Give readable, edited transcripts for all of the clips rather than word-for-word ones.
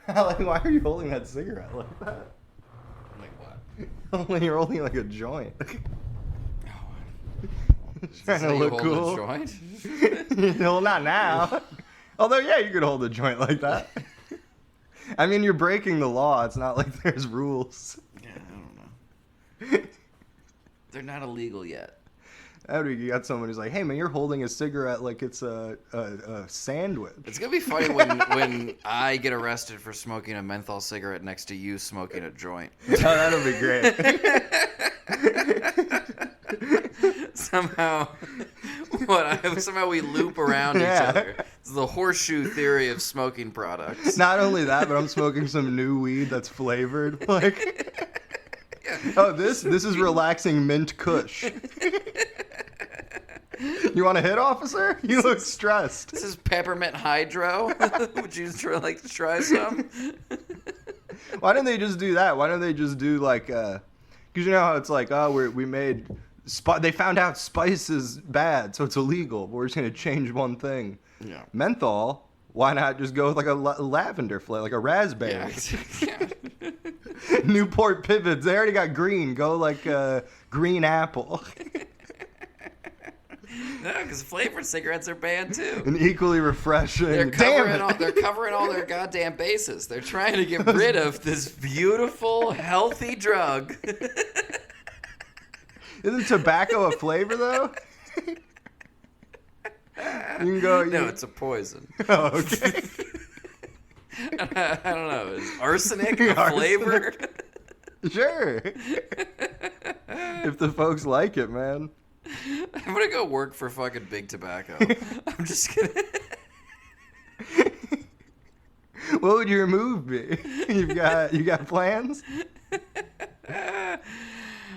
Like, why are you holding that cigarette like that? Like what? When you're holding like a joint. Trying to look cool. A joint? Well, not now. Although, yeah, you could hold a joint like that. I mean, you're breaking the law. It's not like there's rules. Yeah, I don't know. They're not illegal yet. You got someone who's like, hey, man, you're holding a cigarette like it's a sandwich. It's going to be funny when I get arrested for smoking a menthol cigarette next to you smoking a joint. Oh, that'll be great. Somehow we loop around each other. It's the horseshoe theory of smoking products. Not only that, but I'm smoking some new weed that's flavored. Like, oh, this is relaxing mint kush. You want a hit, officer? You look stressed. This is peppermint hydro. Would you like to try some? Why didn't they just do that? Why don't they just do like, because you know how it's like, oh, we made, they found out spice is bad, so it's illegal. But we're just going to change one thing. Yeah. Menthol, why not just go with like a lavender flavor, like a raspberry? Yeah. Newport pivots, they already got green. Go like green apple. No, because flavored cigarettes are banned too. And equally refreshing. They're covering all their goddamn bases. They're trying to get rid of this beautiful, healthy drug. Isn't tobacco a flavor though? You can go. No, it's a poison. Oh, okay. I don't know. Is arsenic a flavor? Sure. If the folks like it, man. I'm gonna go work for fucking Big Tobacco. I'm just kidding. What would your move be? You got plans?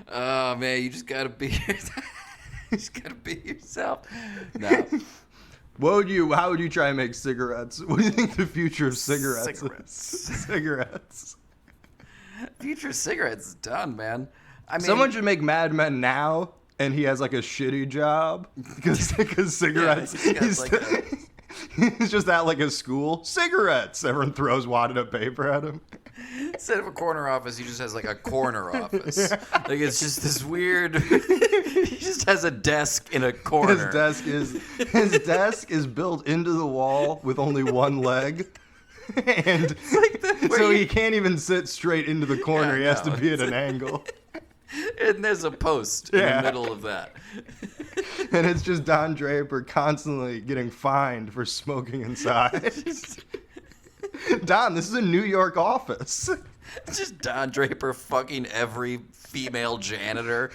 Oh man, you just gotta be. You just gotta be yourself. No. How would you try and make cigarettes? What do you think the future of cigarettes is? Cigarettes. Future cigarettes is done, man. I mean, someone should make Mad Men now, and he has like a shitty job because cigarettes. Yeah, he's just at like a school. Cigarettes. Everyone throws wadded up paper at him. Instead of a corner office, he just has like a corner office. Yeah. Like it's just this weird. He just has a desk in a corner. His desk is built into the wall with only one leg. And so he can't even sit straight into the corner. Yeah, he has to be at an angle. And there's a post in the middle of that. And it's just Don Draper constantly getting fined for smoking inside. Don, this is a New York office. It's just Don Draper fucking every female janitor.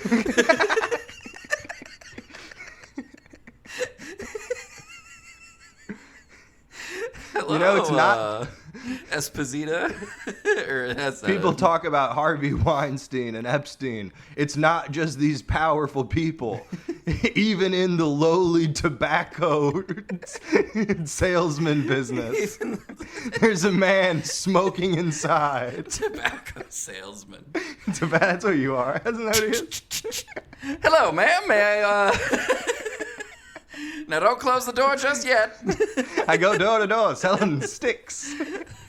Hello, you know, it's not Esposito. People talk about Harvey Weinstein and Epstein. It's not just these powerful people. Even in the lowly tobacco salesman business, there's a man smoking inside. Tobacco salesman. That's what you are. Isn't that what it is? Hello, ma'am. May I, Now, don't close the door just yet. I go door to door selling sticks.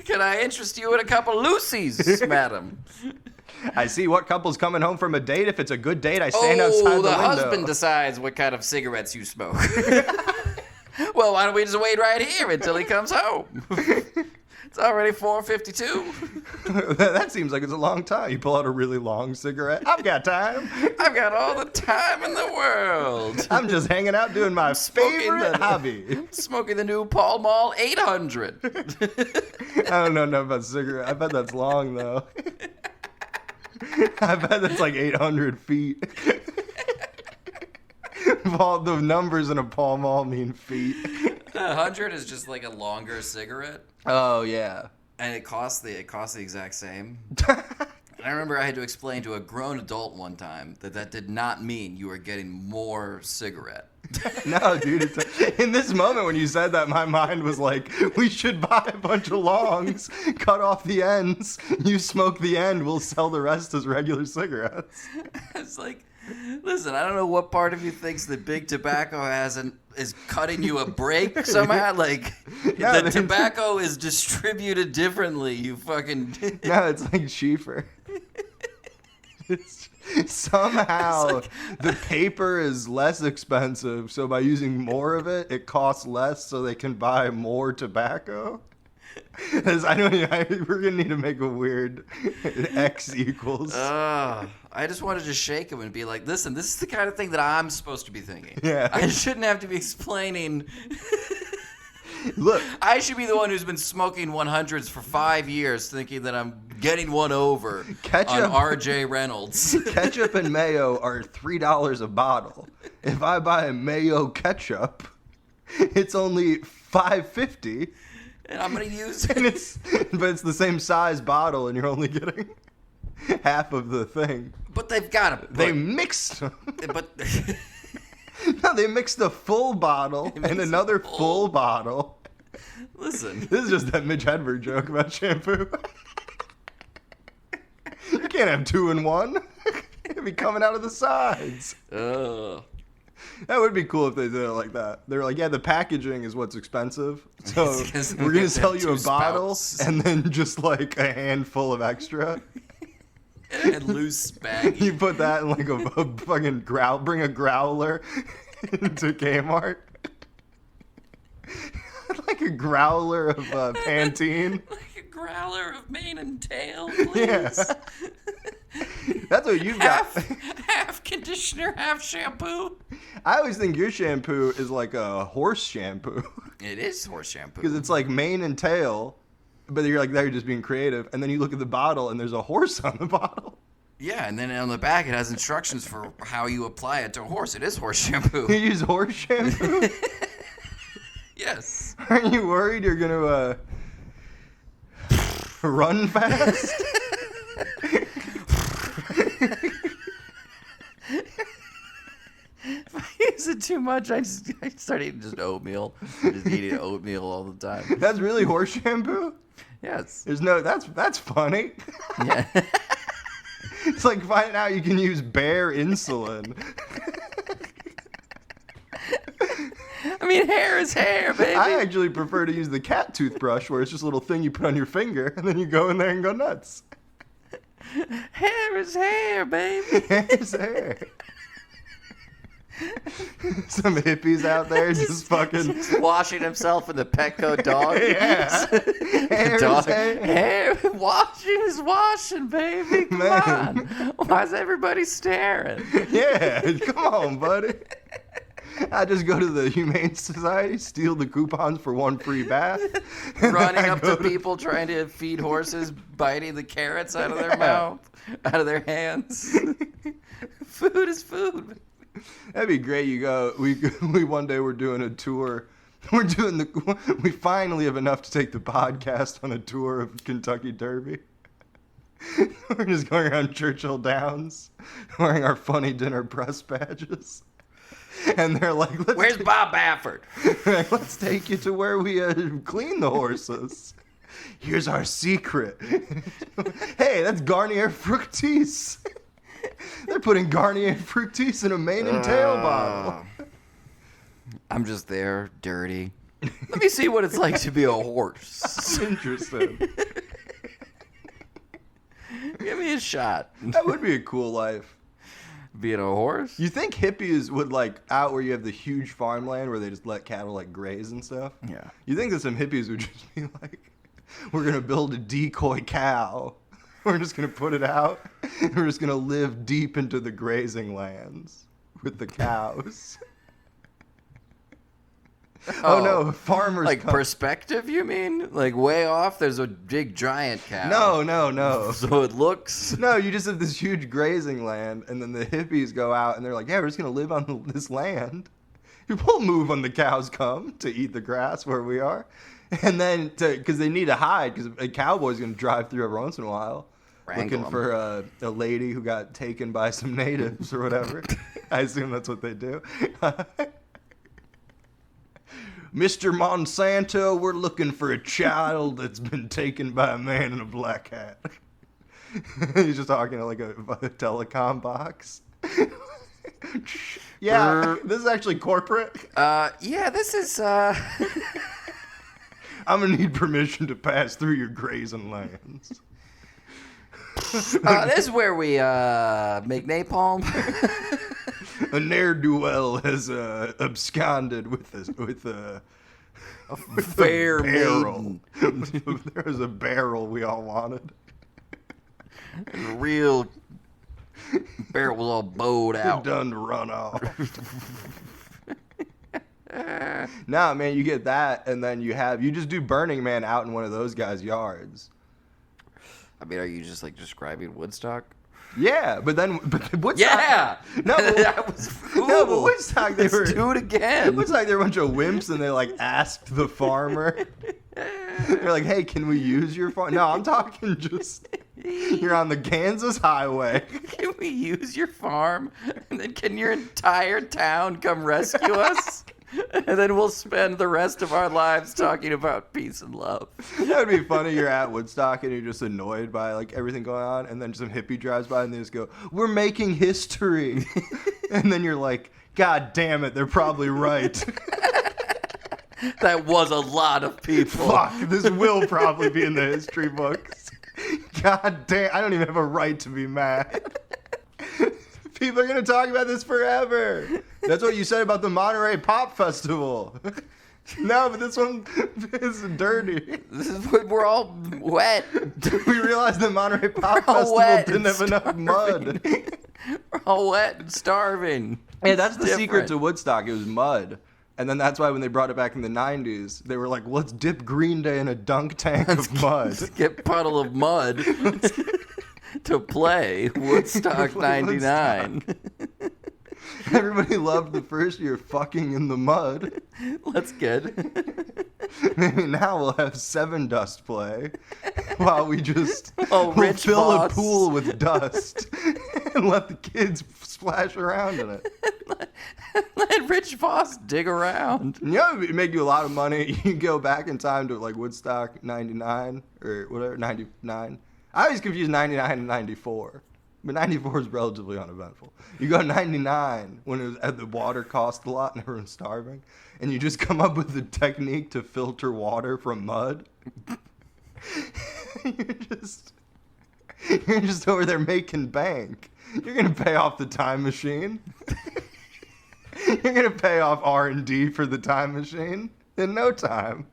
Can I interest you in a couple Lucy's, madam? I see what couple's coming home from a date. If it's a good date, I stand outside the window. The husband decides what kind of cigarettes you smoke. Well, why don't we just wait right here until he comes home? It's already 4:52. That seems like it's a long time. You pull out a really long cigarette. I've got time. I've got all the time in the world. I'm just hanging out doing my favorite hobby. Smoking the new Pall Mall 800. I don't know enough about cigarettes. I bet that's long, though. I bet that's like 800 feet. The numbers in a Pall Mall mean feet. 100 is just like a longer cigarette. Oh, yeah. And it costs the exact same. And I remember I had to explain to a grown adult one time that did not mean you were getting more cigarette. No, dude. In this moment when you said that, my mind was like, we should buy a bunch of longs, cut off the ends. You smoke the end, we'll sell the rest as regular cigarettes. It's like, Listen, I don't know what part of you thinks that big tobacco is cutting you a break somehow. Like, No, the tobacco is distributed differently. You fucking... No, it's like Schieffer. Somehow the paper is less expensive, so by using more of it, it costs less, so they can buy more tobacco. We're gonna need to make a weird X equals. I just wanted to shake him and be like, listen, this is the kind of thing that I'm supposed to be thinking. Yeah. I shouldn't have to be explaining. Look, I should be the one who's been smoking 100s for 5 years, thinking that I'm getting one over on R.J. Reynolds. Ketchup and mayo are $3 a bottle. If I buy a mayo ketchup, it's only $5.50. And I'm gonna use But it's the same size bottle, and you're only getting half of the thing. But they've got to. They mixed them. But No, they mixed a full bottle and another full bottle. Listen, This is just that Mitch Hedberg joke about shampoo. You can't have 2 in 1. It'd be coming out of the sides. That would be cool if they did it like that. They're like, yeah, the packaging is what's expensive, so we're gonna sell you a bottle and then just like a handful of extra. And loose bag. You put that in like a fucking bring a growler into Kmart. Like a growler of Pantene. Like a growler of mane and tail, please. Yeah. That's what you've got. Half conditioner, half shampoo. I always think your shampoo is like a horse shampoo. It is horse shampoo. Because it's like mane and tail, but you're like, you're just being creative. And then you look at the bottle and there's a horse on the bottle. Yeah, and then on the back it has instructions for how you apply it to a horse. It is horse shampoo. You use horse shampoo? Yes. Aren't you worried you're going to run fast? If I use it too much, I start eating just oatmeal. Just eating oatmeal all the time. That's really horse shampoo? Yes. There's no, that's funny. Yeah. It's like finding out you can use bear insulin. I mean, hair is hair, baby. I actually prefer to use the cat toothbrush where it's just a little thing you put on your finger and then you go in there and go nuts. Hair is hair, baby. Hair is hair. Some hippies out there just fucking washing himself in the Petco dog. Yeah. Hair Dog. is hair. Hair washing is washing, baby. Come on. Why is everybody staring? Yeah, come on, buddy. I just go to the Humane Society, steal the coupons for one free bath. Running up to people trying to feed horses, biting the carrots out of their mouth, out of their hands. Food is food. That'd be great. You go. We one day we're doing a tour. We finally have enough to take the podcast on a tour of Kentucky Derby. We're just going around Churchill Downs, wearing our funny dinner press badges. And they're like, "Where's Bob Baffert?" Like, let's take you to where we clean the horses. Here's our secret. Hey, that's Garnier Fructis. They're putting Garnier Fructis in a mane and tail bottle. I'm just there, dirty. Let me see what it's like to be a horse. Interesting. Give me a shot. That would be a cool life. Being a horse? You think hippies would like out where you have the huge farmland where they just let cattle like graze and stuff? Yeah. You think that some hippies would just be like, we're going to build a decoy cow. We're just going to put it out. And we're just going to live deep into the grazing lands with the cows. Oh no, farmers. Like perspective, you mean? Like way off, there's a big giant cow. No. So it looks. No, you just have this huge grazing land, and then the hippies go out and they're like, yeah, we're just going to live on this land. We'll move when the cows come to eat the grass where we are. And then, because they need to hide, because a cowboy's going to drive through every once in a while. Wrangle looking for a lady who got taken by some natives or whatever. I assume that's what they do. Mr. Monsanto, we're looking for a child that's been taken by a man in a black hat. He's just talking to like a telecom box. Yeah, this is actually corporate. Yeah, this is, I'm gonna need permission to pass through your grazing lands. this is where we, make napalm. A ne'er-do-well has absconded with a fair barrel. There was a barrel we all wanted. Real barrel was all bowed out. Done to run off. Nah, man, you get that, and then you just do Burning Man out in one of those guys' yards. I mean, are you just like describing Woodstock? Yeah, but Woodstock. Yeah, No, that was cool. No, but Woodstock, Let's do it again. Woodstock, they were a bunch of wimps, and they like asked the farmer. They're like, "Hey, can we use your farm?" No, I'm talking just you're on the Kansas highway. Can we use your farm? And then can your entire town come rescue us? And then we'll spend the rest of our lives talking about peace and love. That would be funny. You're at Woodstock and you're just annoyed by like everything going on, and then some hippie drives by and they just go, "We're making history," and then you're like, "God damn it, they're probably right." That was a lot of people. Fuck, this will probably be in the history books. God damn, I don't even have a right to be mad. People are going to talk about this forever. That's what you said about the Monterey Pop Festival. No, but this one is dirty. This is we're all wet. We realized the Monterey Pop Festival didn't have enough mud. We're all wet and starving. Yeah, that's the Different. secret to Woodstock. It was mud. And then that's why when they brought it back in the 90s, they were like, let's dip Green Day in a dunk tank of mud. Let's get Puddle of Mud to play Woodstock 99. Everybody loved the first year fucking in the mud. That's good. Maybe now we'll have Seven Dust play while we just Oh, we'll Rich fill Boss. a pool with dust and let the kids splash around in it. Let Rich Voss dig around. You know, it'd make you a lot of money. You go back in time to like Woodstock 99 or whatever, 99. I always confuse 99 and 94. But 94 is relatively uneventful. You go 99 when it was at the water cost a lot and everyone's starving, and you just come up with a technique to filter water from mud. You're just over there making bank. You're gonna pay off the time machine. You're gonna pay off R&D for the time machine in no time.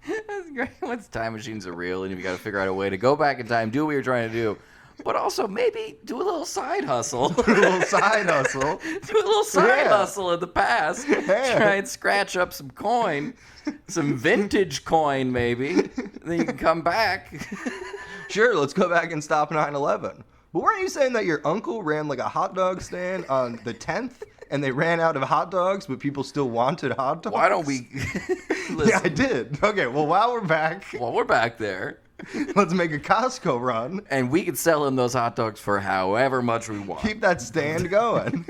That's great. Once time machines are real and you've got to figure out a way to go back in time, do what you're trying to do, but also maybe do a little side hustle. Do a little side hustle. Do a little side hustle in the past. Yeah. Try and scratch up some coin. Some vintage coin, maybe. Then you can come back. Sure, let's go back and stop 9/11. But weren't you saying that your uncle ran like a hot dog stand on the 10th and they ran out of hot dogs, but people still wanted hot dogs? Why don't we... Yeah, I did. Okay, well, while we're back, While we're back there, let's make a Costco run. and we can sell him those hot dogs for however much we want. Keep that stand going.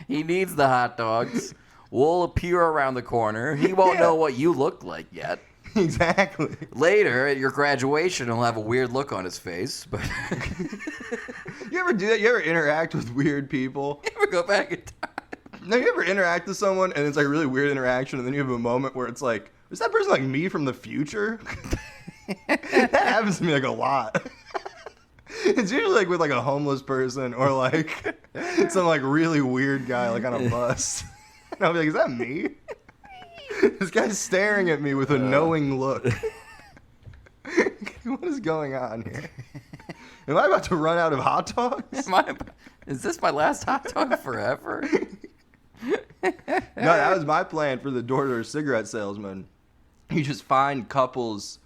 He needs the hot dogs. We'll appear around the corner. He won't know what you look like yet. Exactly. Later, at your graduation, he'll have a weird look on his face. But You ever do that? You ever interact with weird people? you ever go back in time? No, you ever interact with someone and it's like a really weird interaction and then you have a moment where it's like, is that person like me from the future? That happens to me like a lot. It's usually like with like a homeless person or like some like really weird guy like on a bus. And I'll be like, is that me? This guy's staring at me with a knowing look. What is going on here? Am I about to run out of hot dogs? Is this my last hot dog forever? No, that was my plan for the door-to-door cigarette salesman. You just find couples,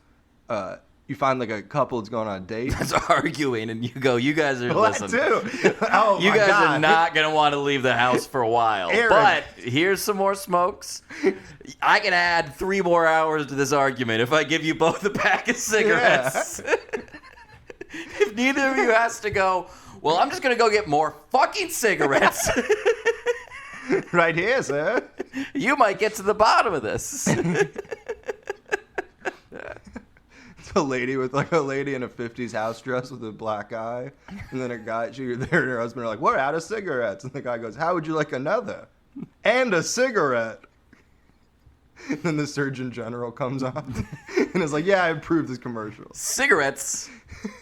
you find like a couple that's going on a date. That's arguing, and you go, you guys are, Well, listen. that too. Oh, You my guys God. are not going to want to leave the house for a while. Aaron. But here's some more smokes. I can add 3 more hours to this argument if I give you both a pack of cigarettes. If neither of you has to go, well, I'm just going to go get more fucking cigarettes. Right here, sir. You might get to the bottom of this. That's a lady in a 50s house dress with a black eye, and then her and her husband are like, we're out of cigarettes, and the guy goes, how would you like another? And a cigarette. And then the Surgeon General comes on and is like, yeah, I approved this commercial. Cigarettes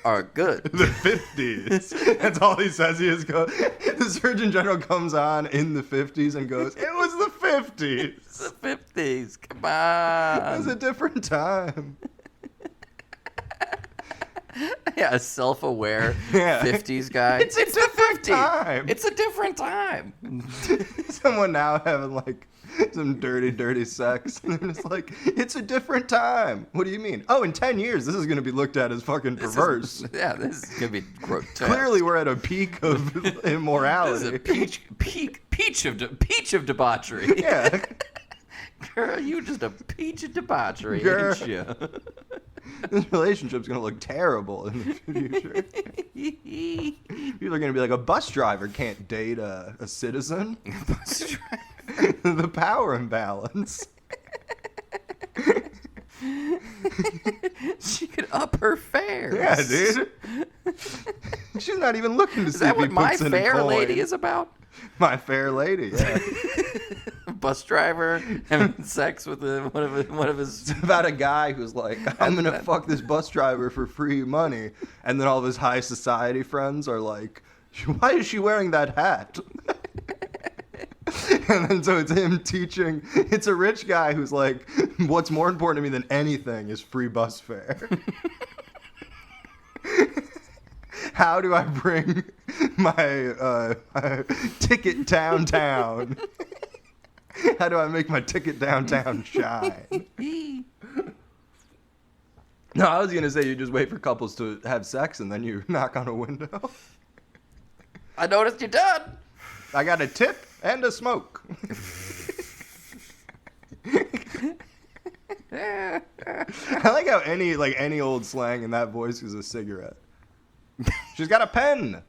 are good. The 50s. That's all he says. The Surgeon General comes on in the 50s and goes, it was the 50s. It's the 50s. Come on. It was a different time. Yeah, a self-aware 50s guy. It's a different time. It's a different time. Someone now having like some dirty sex, and they're just like, it's a different time. What do you mean? Oh, in 10 years, this is going to be looked at as fucking perverse. This is going to be grotesque. Clearly, we're at a peak of immorality. This is a peach of debauchery. Yeah. Girl, you just a peach of debauchery, Girl. ain't you? This relationship's going to look terrible in the future. People are going to be like, a bus driver can't date a citizen. Bus driver. The power imbalance. She could up her fares. Yeah, dude. She's not even looking to see Is that if he what My puts in a Fair coin. Lady is about? My Fair Lady, yeah. Bus driver having sex with one of his. It's about a guy who's like, I'm gonna fuck this bus driver for free money, and then all of his high society friends are like, why is she wearing that hat? And then so it's him teaching. It's a rich guy who's like, what's more important to me than anything is free bus fare. How do I bring my ticket downtown? How do I make my ticket downtown shine? No, I was going to say you just wait for couples to have sex and then you knock on a window. I noticed you're done. I got a tip and a smoke. I like how any old slang in that voice is a cigarette. She's got a pen.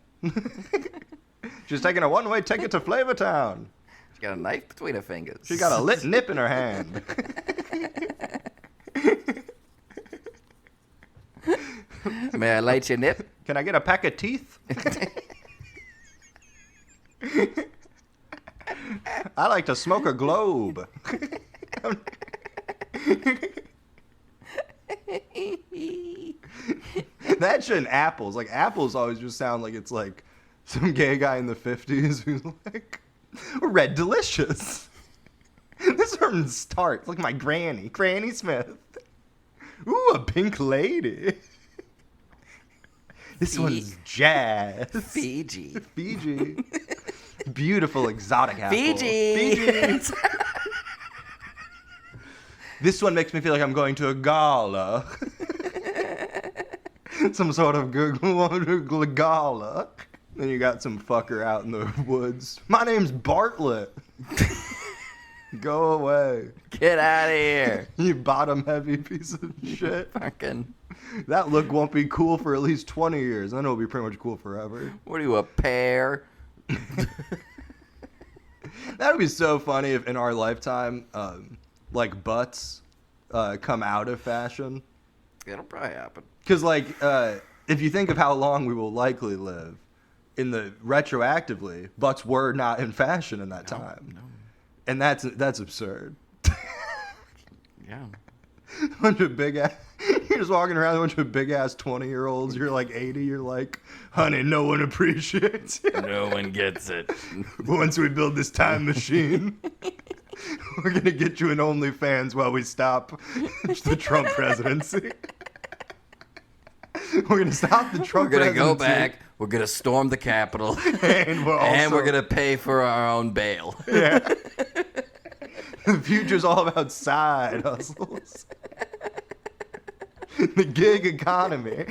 She's taking a one-way ticket to Flavortown. She got a knife between her fingers. She got a lit nip in her hand. May I light your nip? Can I get a pack of teeth? I like to smoke a globe. That shit and apples. Like, apples always just sound like it's like some gay guy in the 50s who's like, Red Delicious. This one's tart. Look, my Granny Smith. Ooh, a pink lady. This one's jazz. Fiji. Beautiful exotic apple. Fiji. This one makes me feel like I'm going to a gala. Some sort of gala. Then you got some fucker out in the woods. My name's Bartlett. Go away. Get out of here. You bottom-heavy piece of shit. Fucking. That look won't be cool for at least 20 years. Then it'll be pretty much cool forever. What are you, a pear? That would be so funny if in our lifetime, like, butts come out of fashion. It'll probably happen. Because, like, if you think of how long we will likely live, retroactively, butts were not in fashion in that time. No. And that's absurd. Yeah. Bunch of big ass. You're just walking around with a bunch of big ass 20-year-olds. You're like 80. You're like, honey, no one appreciates it. No one gets it. Once we build this time machine, we're gonna get you an OnlyFans while we stop the Trump presidency. We're gonna stop the Trump presidency. We're gonna go back. We're gonna storm the Capitol, and we're gonna pay for our own bail. Yeah. The future's all about side hustles. The gig economy.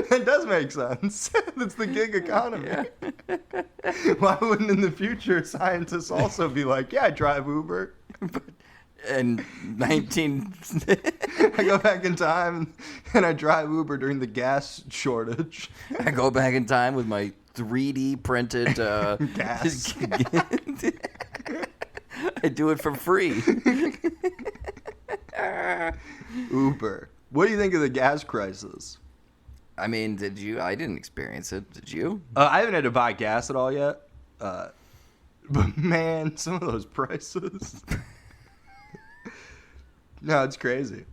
That does make sense. It's the gig economy. Yeah. Why wouldn't in the future scientists also be like, yeah, I drive Uber? And I go back in time and I drive Uber during the gas shortage. I go back in time with my 3D printed gas. I do it for free. Uber. What do you think of the gas crisis? I mean, did you? I didn't experience it. Did you? I haven't had to buy gas at all yet. But man, some of those prices. No, it's crazy.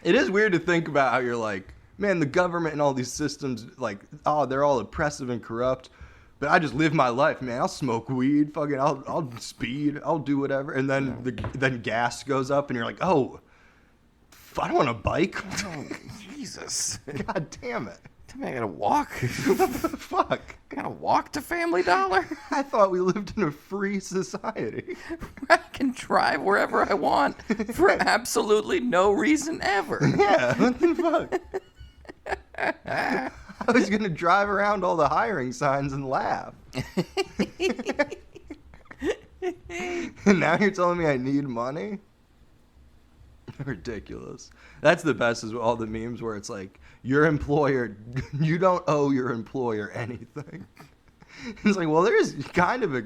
It is weird to think about how you're like, man, the government and all these systems, like, oh, they're all oppressive and corrupt. But I just live my life, man. I'll smoke weed, fucking, I'll speed, I'll do whatever. And then then gas goes up, and you're like, oh, I don't want a bike. Oh, Jesus. God damn it. Tell me I gotta walk. What the fuck? I gotta walk to Family Dollar? I thought we lived in a free society. I can drive wherever I want for absolutely no reason ever. Yeah, what the fuck? I was gonna drive around all the hiring signs and laugh. And now you're telling me I need money? Ridiculous. That's the best, is all the memes where it's like, your employer, you don't owe your employer anything. It's like, well, there's kind of a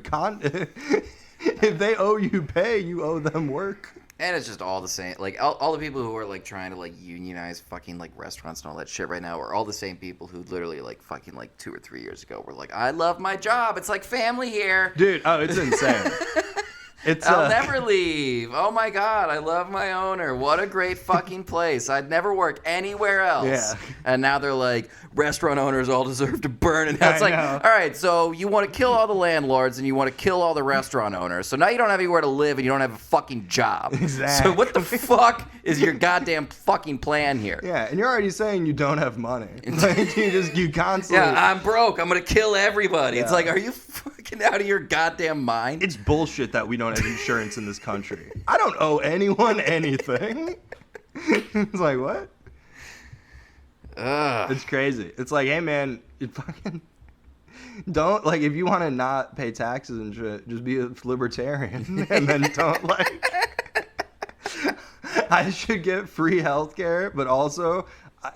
if they owe you pay, you owe them work. And it's just all the same. Like, all the people who are, like, trying to, like, unionize fucking, like, restaurants and all that shit right now are all the same people who literally, like, fucking, like, 2 or 3 years ago were like, I love my job. It's like family here. Dude, oh, it's insane. I'll never leave. Oh, my God. I love my owner. What a great fucking place. I'd never work anywhere else. Yeah. And now they're like, restaurant owners all deserve to burn. And it's like, all right, so you want to kill all the landlords and you want to kill all the restaurant owners. So now you don't have anywhere to live and you don't have a fucking job. Exactly. So what the fuck is your goddamn fucking plan here? Yeah, and you're already saying you don't have money. Like, you constantly... Yeah, I'm broke. I'm going to kill everybody. Yeah. It's like, are you fucking out of your goddamn mind? It's bullshit that we don't have insurance in this country. I don't owe anyone anything. It's like, what? It's crazy. It's like, hey, man, you fucking... Don't, like, if you want to not pay taxes and shit, just be a libertarian. And then don't, like... I should get free healthcare, but also...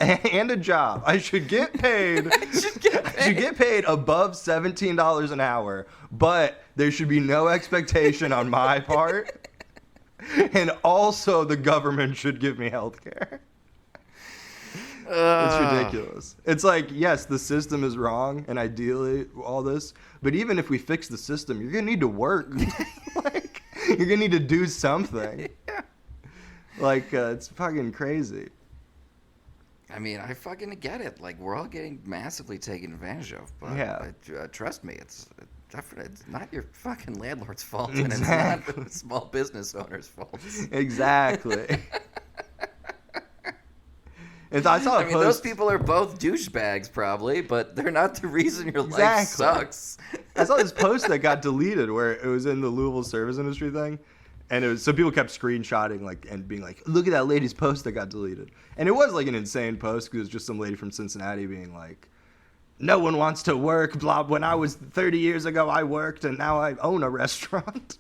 and a job. I should get paid. I should get paid above $17 an hour, but there should be no expectation on my part. And also the government should give me health care. It's ridiculous. It's like, yes, the system is wrong, and ideally all this, but even if we fix the system, you're going to need to work. Like, you're going to need to do something. Yeah. Like, it's fucking crazy. I mean, I fucking get it. Like, we're all getting massively taken advantage of. But Yeah. Trust me, it's not your fucking landlord's fault. Exactly. And it's not the small business owner's fault. Exactly. I mean, those people are both douchebags, probably, but they're not the reason your life sucks. I saw this post that got deleted where it was in the Louisville service industry thing. And it was, so people kept screenshotting, like, and being like, look at that lady's post that got deleted. And it was like an insane post, because it was just some lady from Cincinnati being like, no one wants to work, blah, when I was 30 years ago, I worked, and now I own a restaurant.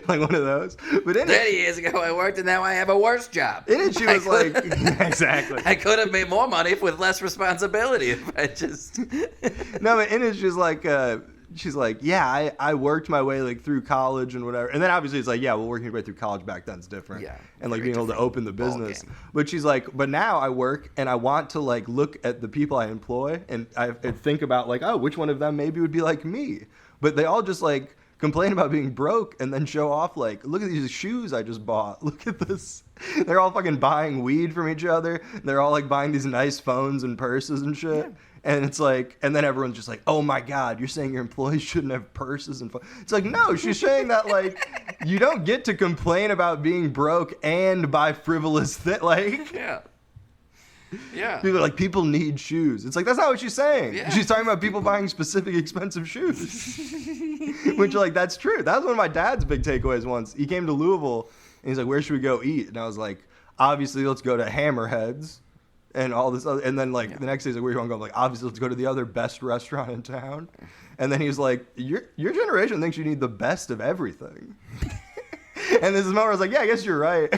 Like one of those. But 30 years ago I worked, and now I have a worse job. In it, she was like, exactly. I could have made more money with less responsibility if I just... No, but in it, she's like, yeah, I worked my way like through college and whatever. And then obviously it's like, yeah, well, working your way through college back then is different. Yeah. And like being able to open the business. But she's like, but now I work and I want to like look at the people I employ and I think about like, oh, which one of them maybe would be like me? But they all just like complain about being broke and then show off like, look at these shoes I just bought. Look at this. They're all fucking buying weed from each other. They're all like buying these nice phones and purses and shit. Yeah. And it's like, and then everyone's just like, oh my God, you're saying your employees shouldn't have purses and it's like, no, she's saying that like, you don't get to complain about being broke and buy frivolous like. Yeah. Yeah. People are like, people need shoes. It's like, that's not what she's saying. Yeah. She's talking about people buying specific expensive shoes. Which like, that's true. That was one of my dad's big takeaways once. He came to Louisville and he's like, where should we go eat? And I was like, obviously let's go to Hammerheads. And all this other, and then like the next day he's like, where do you want to go? I'm like, obviously let's go to the other best restaurant in town. And then he's like, your generation thinks you need the best of everything. And this is moment where I was like, yeah, I guess you're right.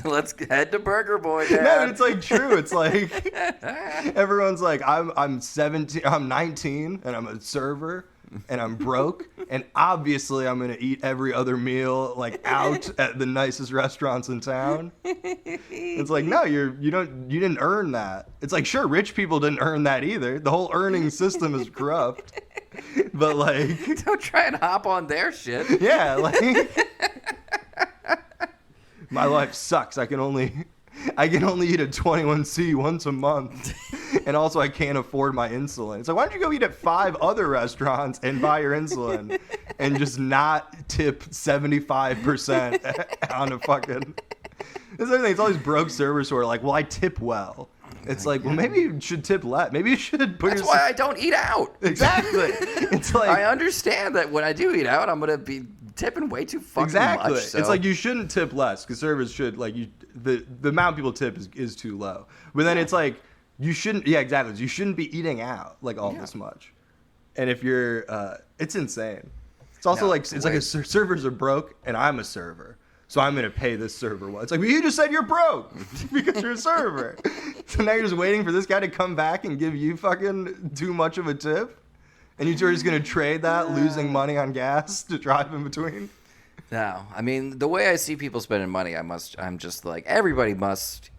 Let's head to Burger Boy, Dad. No, but it's like true. It's like everyone's like, I'm 17, I'm 19, and I'm a server, and I'm broke, and obviously I'm gonna eat every other meal like out at the nicest restaurants in town. It's like, no, you didn't earn that. It's like, sure, rich people didn't earn that either. The whole earning system is corrupt. But like, don't try and hop on their shit. Yeah, like my life sucks. I can only eat a 21C once a month, and also I can't afford my insulin. It's like, why don't you go eat at 5 other restaurants and buy your insulin, and just not tip 75% on a fucking. This other thing. It's all these broke servers who are like, well, I tip well. It's like, well, maybe you should tip less. Maybe you should put. That's why I don't eat out. Exactly. It's like, I understand that when I do eat out, I'm gonna be tipping way too fucking exactly. much. So. It's like you shouldn't tip less because servers should the amount people tip is too low. But then it's like you shouldn't. Yeah, exactly. You shouldn't be eating out like all this much. And if you're, it's insane. It's also like servers are broke and I'm a server. So I'm going to pay this server well. It's like, well, you just said you're broke because you're a server. So now you're just waiting for this guy to come back and give you fucking too much of a tip? And you two are just going to trade that, losing money on gas to drive in between? No. I mean, the way I see people spending money, I'm just like, everybody must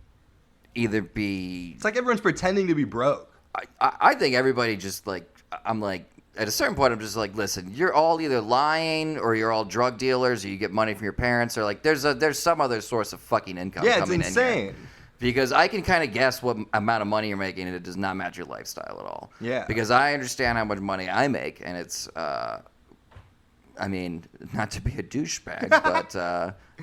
either be... It's like everyone's pretending to be broke. I think everybody just like, I'm like, at a certain point, I'm just like, listen, you're all either lying or you're all drug dealers or you get money from your parents or like there's some other source of fucking income coming it's insane. in here. Because I can kind of guess what amount of money you're making and it does not match your lifestyle at all. Yeah. Because I understand how much money I make and it's, I mean, not to be a douchebag, but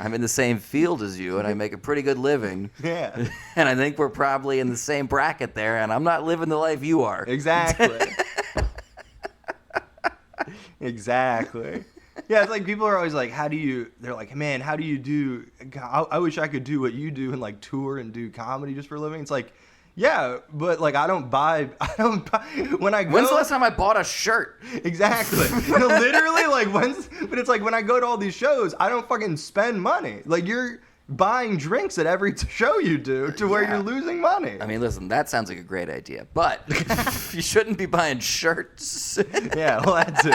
I'm in the same field as you and I make a pretty good living. Yeah. And I think we're probably in the same bracket there and I'm not living the life you are. Exactly. Exactly. Yeah, it's like people are always like, they're like, man, how do you do, I wish I could do what you do and like tour and do comedy just for a living. It's like, yeah, but like when I go. When's the last time I bought a shirt? Exactly. Literally, like but it's like when I go to all these shows, I don't fucking spend money. Like you're buying drinks at every show you do to where you're losing money. I mean, listen, that sounds like a great idea, but you shouldn't be buying shirts. Yeah, well, that too.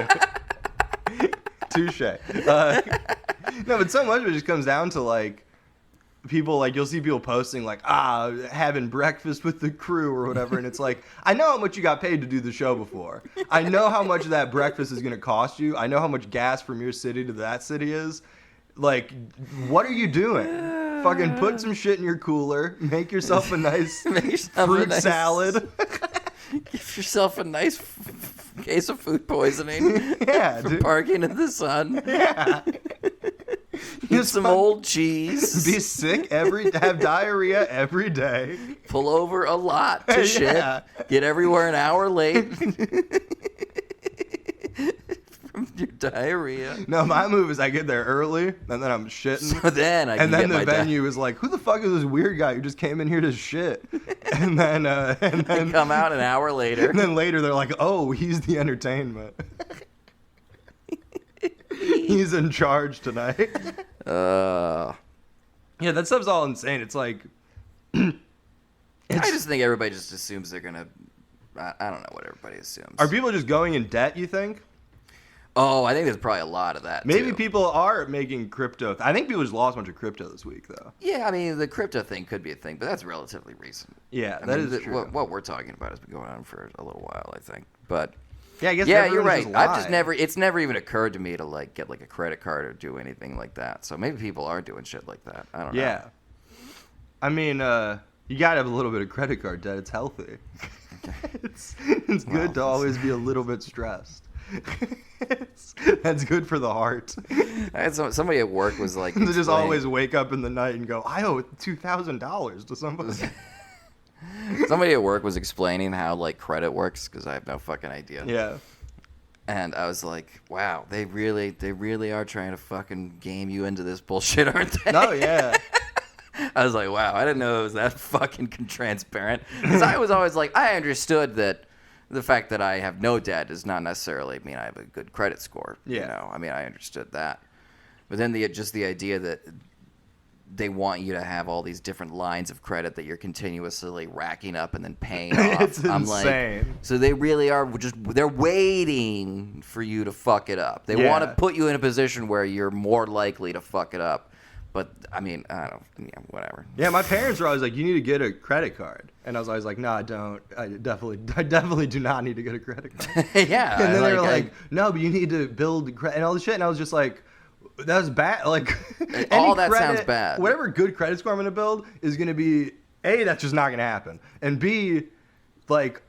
Touche. No, but so much of it just comes down to like people, like you'll see people posting like, having breakfast with the crew or whatever, and it's like, I know how much you got paid to do the show before. I know how much that breakfast is going to cost you. I know how much gas from your city to that city is. Like, what are you doing? Fucking put some shit in your cooler. Make yourself a nice fruit salad. Give yourself a nice case of food poisoning. Yeah, from dude. Parking in the sun. Yeah. Eat some old cheese. Be sick have diarrhea every day. Pull over a lot to shit. Get everywhere an hour late. Your diarrhea. No, my move is I get there early and then I'm shitting. So then the venue is like, who the fuck is this weird guy who just came in here to shit? And then come out an hour later. And then later they're like, oh, he's the entertainment. He's in charge tonight. Yeah, that stuff's all insane. It's like I just think everybody just assumes they're gonna. I don't know what everybody assumes. Are people just going in debt, you think? Oh, I think there's probably a lot of that. Maybe too. people are making crypto. I think people just lost a bunch of crypto this week, though. Yeah, I mean, the crypto thing could be a thing, but that's relatively recent. Yeah, that is true. What we're talking about has been going on for a little while, I think. But yeah, I guess you're right. It's never even occurred to me to like get like a credit card or do anything like that. So maybe people are doing shit like that. I don't know. Yeah. I mean, you gotta have a little bit of credit card debt. It's healthy. It's good to always be a little bit stressed. That's good for the heart. I had somebody at work was like, to just always wake up in the night and go, I owe $2,000 to somebody. Somebody at work was explaining how like credit works because I have no fucking idea. Yeah. And I was like, wow, they really are trying to fucking game you into this bullshit, aren't they? No, yeah. I was like, wow, I didn't know it was that fucking transparent. Because I was always like, I understood that the fact that I have no debt does not necessarily mean I have a good credit score. Yeah. You know, I mean, I understood that. But then just the idea that they want you to have all these different lines of credit that you're continuously racking up and then paying off. It's I'm insane. like, so they really are they're waiting for you to fuck it up. They want to put you in a position where you're more likely to fuck it up. But I mean, I don't. Yeah, whatever. Yeah, my parents were always like, "You need to get a credit card," and I was always like, "No, I don't. I definitely do not need to get a credit card." Yeah. And then they were like, "No, but you need to build credit and all this shit." And I was just like, "That's bad." Like, all that sounds bad. Whatever good credit score I'm gonna build is gonna be A, that's just not gonna happen, and B, like.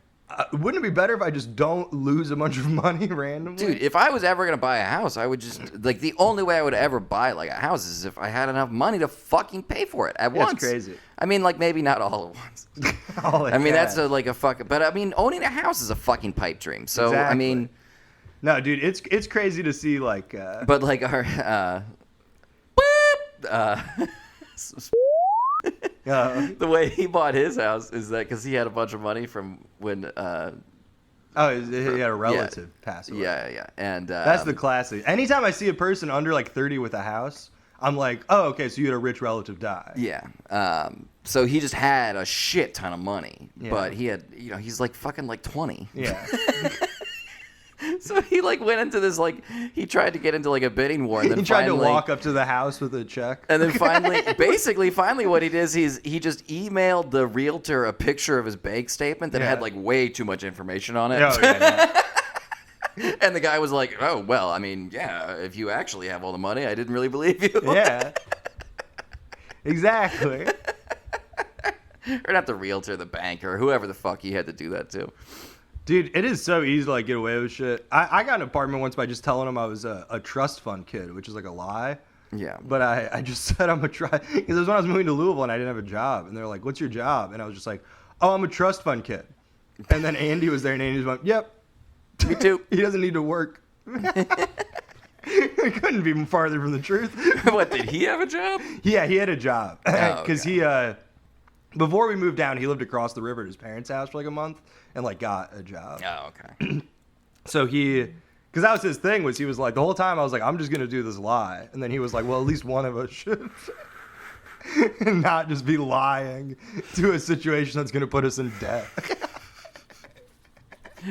Wouldn't it be better if I just don't lose a bunch of money randomly? Dude, if I was ever going to buy a house, I would just, like, the only way I would ever buy, like, a house is if I had enough money to fucking pay for it at once. That's crazy. I mean, like, maybe not all at once. I mean, that's like a fucking, but I mean, owning a house is a fucking pipe dream. So, exactly. I mean. No, dude, it's crazy to see, like. But, like, our, the way he bought his house is that because he had a bunch of money from when. He had a relative pass away. Yeah, and that's the classic. Anytime I see a person under like 30 with a house, I'm like, oh, okay, so you had a rich relative die. Yeah. So he just had a shit ton of money, but he had, he's like fucking like 20. Yeah. So he like went into this like he tried to get into like a bidding war. And then he tried to walk up to the house with a check. And then finally what he did is he just emailed the realtor a picture of his bank statement that had like way too much information on it. Oh, yeah. And the guy was like, "Oh well, I mean, yeah, if you actually have all the money, I didn't really believe you." Yeah. Exactly. Or not the realtor, the banker, whoever the fuck he had to do that to. Dude, it is so easy to like get away with shit. I got an apartment once by just telling them I was a trust fund kid, which is like a lie. Yeah. But I just said I'm a trust, because it was when I was moving to Louisville and I didn't have a job, and they're like, "What's your job?" And I was just like, "Oh, I'm a trust fund kid." And then Andy was there, and Andy was like, "Yep, me too." He doesn't need to work. It couldn't be farther from the truth. What, did he have a job? Yeah, he had a job because okay. Before we moved down, he lived across the river at his parents' house for like a month and like got a job. Oh, okay. So because that was his thing, was he was like, the whole time I was like, I'm just going to do this lie. And then he was like, well, at least one of us should. And not just be lying to a situation that's going to put us in debt.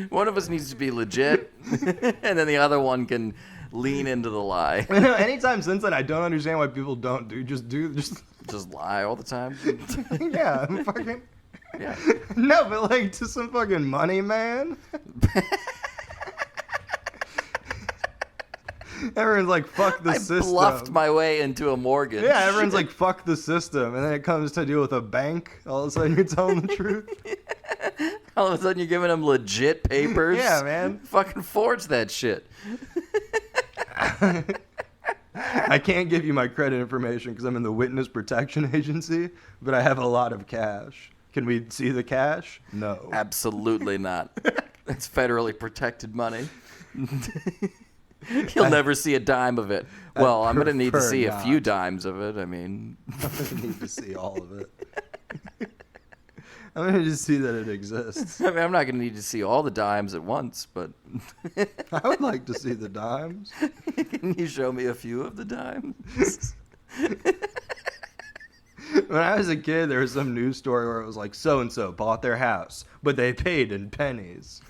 One of us needs to be legit, and then the other one can lean into the lie. Anytime since then, I don't understand why people don't just lie all the time. Yeah, fucking. Yeah. No, but like to some fucking money, man. Everyone's like, fuck the system. I bluffed my way into a mortgage. Yeah, everyone's like, fuck the system. And then it comes to deal with a bank. All of a sudden, you're telling the truth. All of a sudden, you're giving them legit papers. Yeah, man. Fucking forge that shit. I can't give you my credit information because I'm in the Witness Protection Agency, but I have a lot of cash. Can we see the cash? No. Absolutely not. It's federally protected money. You'll never see a dime of it. Well, I'm going to need to see a few dimes of it. I mean, I'm going to need to see all of it. I'm going to just see that it exists. I mean, I'm not going to need to see all the dimes at once, but I would like to see the dimes. Can you show me a few of the dimes? When I was a kid, there was some news story where it was like, so-and-so bought their house, but they paid in pennies.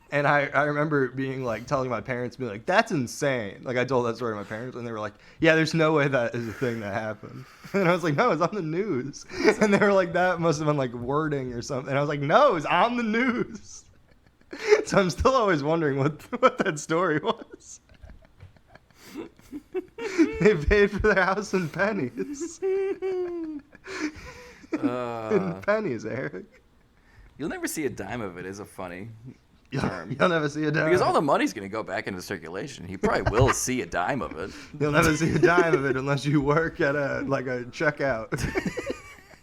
And I remember being like, telling my parents, being like, that's insane. Like, I told that story to my parents, and they were like, yeah, there's no way that is a thing that happened. And I was like, no, it's on the news. And they were like, that must have been like wording or something. And I was like, no, it's on the news. So I'm still always wondering what that story was. They paid for their house in pennies. In pennies, Eric. You'll never see a dime of it is a funny term. You'll never see a dime. Because all the money's going to go back into circulation. He probably will see a dime of it. You'll never see a dime of it unless you work at a checkout.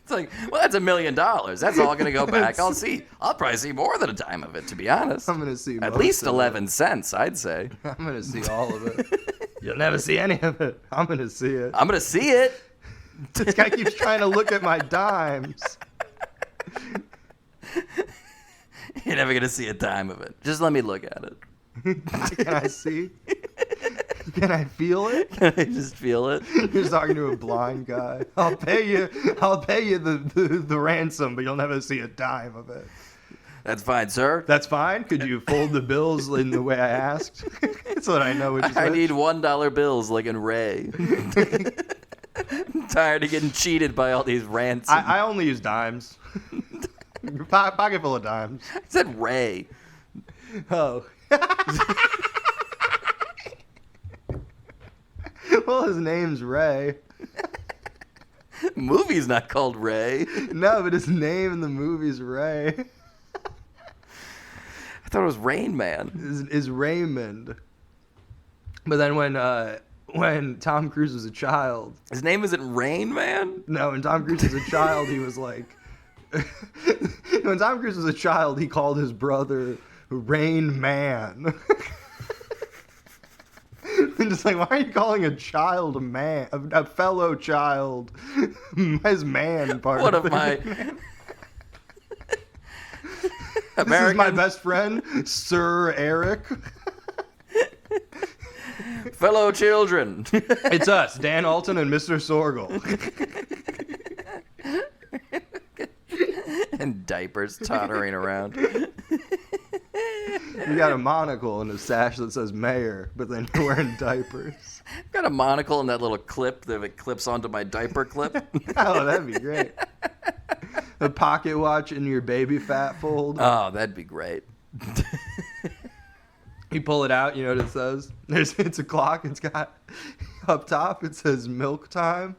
It's like, well, that's $1 million. That's all going to go back. I'll probably see more than a dime of it, to be honest. I'm going to see at least 11 cents, I'd say. I'm going to see all of it. You'll never see any of it. I'm going to see it. I'm going to see it. This guy keeps trying to look at my dimes. You're never going to see a dime of it. Just let me look at it. Can I see? Can I feel it? Can I just feel it? You're just talking to a blind guy. I'll pay you the ransom, but you'll never see a dime of it. That's fine, sir. That's fine? Could you fold the bills in the way I asked? So that I know which is I which. need $1 bills like in Ray. I'm tired of getting cheated by all these ransoms. I only use dimes. Pocket full of dimes. I said Ray. Oh. Well, his name's Ray. Movie's not called Ray. No, but his name in the movie's Ray. I thought it was Rain Man. Is Raymond. But then when Tom Cruise was a child... His name isn't Rain Man? No, when Tom Cruise was a child, he was like... when Tom Cruise was a child, he called his brother Rain Man. I'm just like, why are you calling a child a man? A fellow child his man part One of of my... This is my best friend, Sir Eric. Fellow children. It's us, Dan Alton and Mr. Sorgel. And diapers tottering around. You got a monocle and a sash that says mayor, but then you're wearing diapers. Got a monocle and that little clip that it clips onto my diaper clip. Oh, that'd be great. A pocket watch in your baby fat fold. Oh, that'd be great. You pull it out, you know what it says? It's a clock. It's got, up top it says milk time.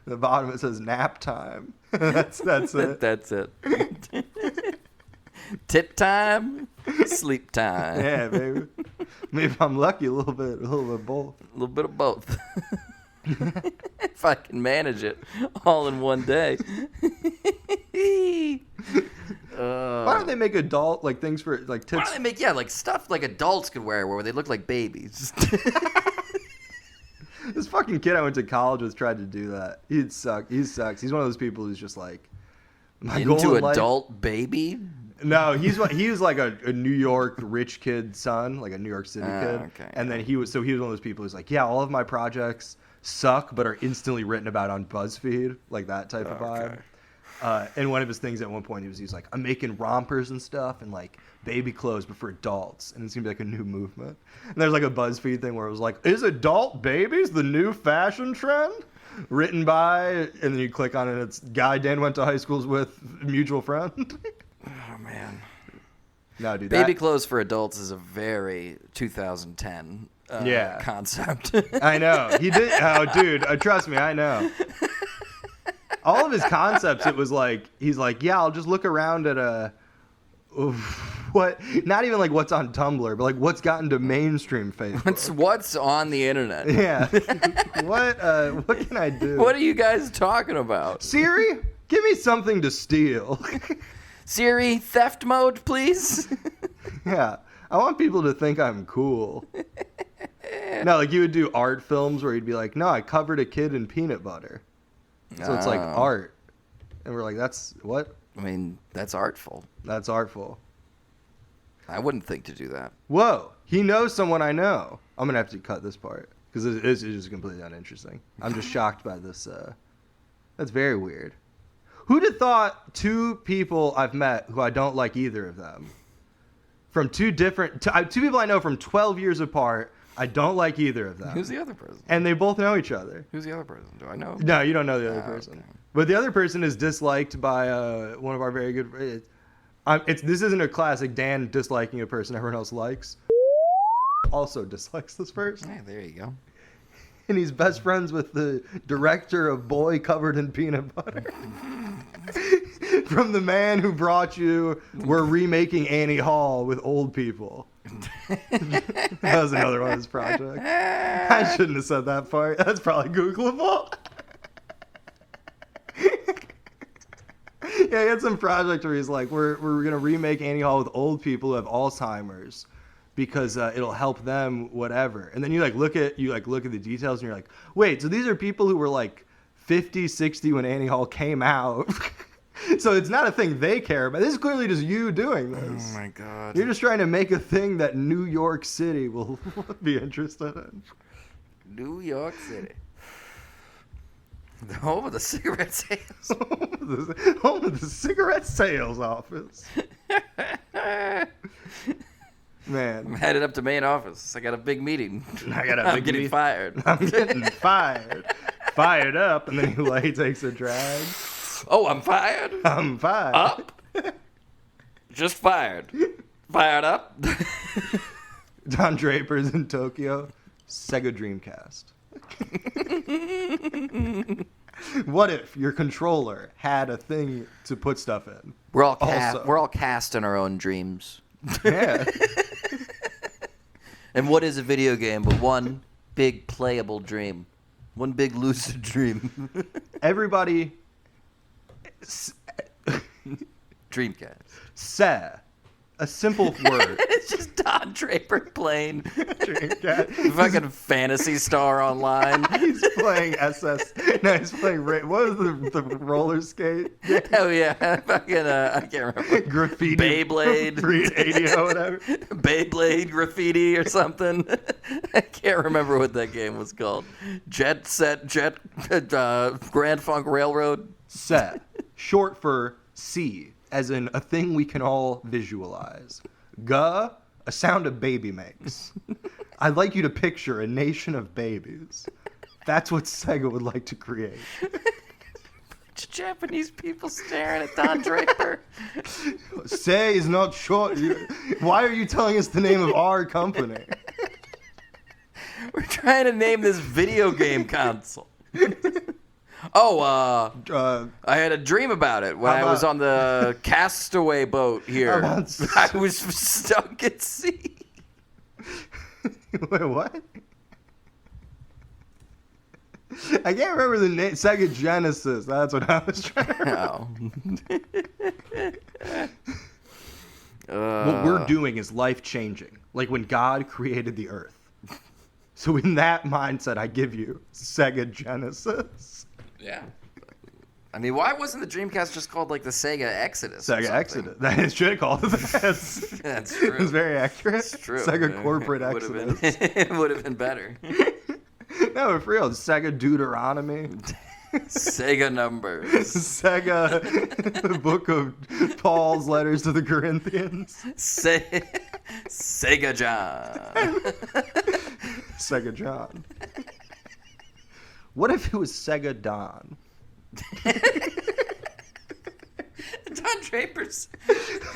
At the bottom it says nap time. That's it. That's it. Tit time, sleep time. Yeah, baby. Maybe if I'm lucky, a little bit of both. A little bit of both. If I can manage it all in one day. Why don't they make adult like things for like tits? Why don't they make like stuff like adults could wear where they look like babies? This fucking kid I went to college with tried to do that. He'd suck. He sucks. He's one of those people who's just like into adult baby. No, he was like a New York rich kid son, like a New York City kid. Okay. And then he was one of those people who's like, yeah, all of my projects suck, but are instantly written about on BuzzFeed, like that type of vibe. And one of his things at one point, he was like, I'm making rompers and stuff and like baby clothes, but for adults. And it's gonna be like a new movement. And there's like a BuzzFeed thing where it was like, is adult babies the new fashion trend? Written by, and then you click on it, it's guy Dan went to high schools with, mutual friend. Oh man. No, dude. Baby clothes for adults is a very 2010 concept. I know. He did. Oh, dude. Trust me, I know. All of his concepts, it was like, he's like, yeah, I'll just look around at what, not even like what's on Tumblr, but like what's gotten to mainstream Facebook. What's on the internet? Yeah. What can I do? What are you guys talking about? Siri, give me something to steal. Siri, theft mode, please. Yeah. I want people to think I'm cool. No, like you would do art films where you'd be like, no, I covered a kid in peanut butter. So it's like art. And we're like, that's what? I mean, that's artful. That's artful. I wouldn't think to do that. Whoa. He knows someone I know. I'm going to have to cut this part because it's just completely uninteresting. I'm just shocked by this. That's very weird. Who'd have thought two people I've met who I don't like either of them? From two people I know from 12 years apart, I don't like either of them. Who's the other person? And they both know each other. Who's the other person? Do I know? No, you don't know the other person. Okay. But the other person is disliked by one of our very good friends. This isn't a classic Dan disliking a person everyone else likes. Also dislikes this person. Yeah, there you go. And he's best friends with the director of Boy Covered in Peanut Butter. From the man who brought you We're Remaking Annie Hall with Old People. That was another one of his projects. I shouldn't have said that part. That's probably Googleable. Yeah, he had some project where he's like, we're going to remake Annie Hall with old people who have Alzheimer's because it'll help them, whatever. And then you look at the details and you're like, wait, so these are people who were like 50, 60 when Annie Hall came out. So it's not a thing they care about. This is clearly just you doing this. Oh my God. You're just trying to make a thing that New York City will be interested in. New York City. The home of the cigarette sales. Home of the cigarette sales office. Man. I'm headed up to main office. I got a big meeting. I'm getting fired. I'm getting fired. Fired up, and then he takes a drag. Oh, I'm fired? I'm fired. Up? Just fired. Fired up? Don Draper's in Tokyo. Sega Dreamcast. What if your controller had a thing to put stuff in? We're all cast in our own dreams. Yeah. And what is a video game but one big playable dream? One big lucid dream. Everybody... Dreamcast. A simple word. It's just Don Draper playing Dreamcast. fucking Phantasy Star Online. He's playing SS. No, he's playing. What was the roller skate? Oh yeah, fucking I can't remember. Graffiti. Beyblade. 380 or whatever. Beyblade graffiti or something. I can't remember what that game was called. Jet Grand Funk Railroad. Set. Short for C, as in a thing we can all visualize. Guh, a sound a baby makes. I'd like you to picture a nation of babies. That's what Sega would like to create. Japanese people staring at Don Draper. Say is not short. Why are you telling us the name of our company? We're trying to name this video game console. Oh, I had a dream about it when I was on the castaway boat here. I was stuck at sea. Wait, what? I can't remember the name. Sega Genesis. That's what I was trying to remember. What we're doing is life-changing. Like when God created the earth. So in that mindset, I give you Sega Genesis. Yeah. I mean, why wasn't the Dreamcast just called like the Sega Exodus? Sega Exodus. That should have called it that. That's true. It was very accurate. It's true. Sega Corporate Exodus. It would have been better. No, for real. Sega Deuteronomy. Sega Numbers. Sega Book of Paul's Letters to the Corinthians. Sega John. Sega John. What if it was Sega Don? Don Draper's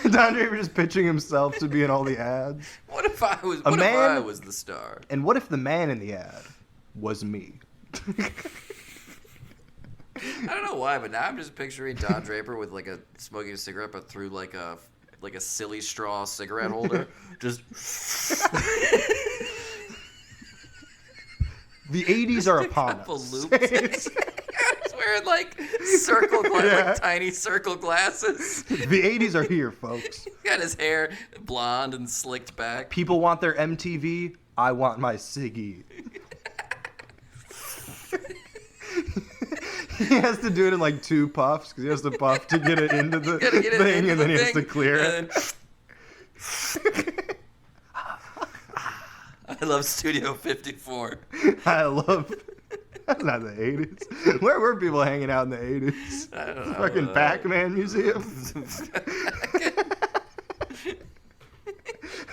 just pitching himself to be in all the ads. What if I was the star? And what if the man in the ad was me? I don't know why, but now I'm just picturing Don Draper with like smoking a cigarette, but through like a silly straw cigarette holder. Just the 80s are upon us. Loops. He's wearing like tiny circle glasses. The 80s are here, folks. He's got his hair blonde and slicked back. People want their MTV. I want my Siggy. He has to do it in like 2 puffs because he has to puff to get it into the thing, and then he has to clear it. I love Studio 54. That's not the 80s. Where were people hanging out in the 80s? I don't know. Fucking Pac-Man Museum?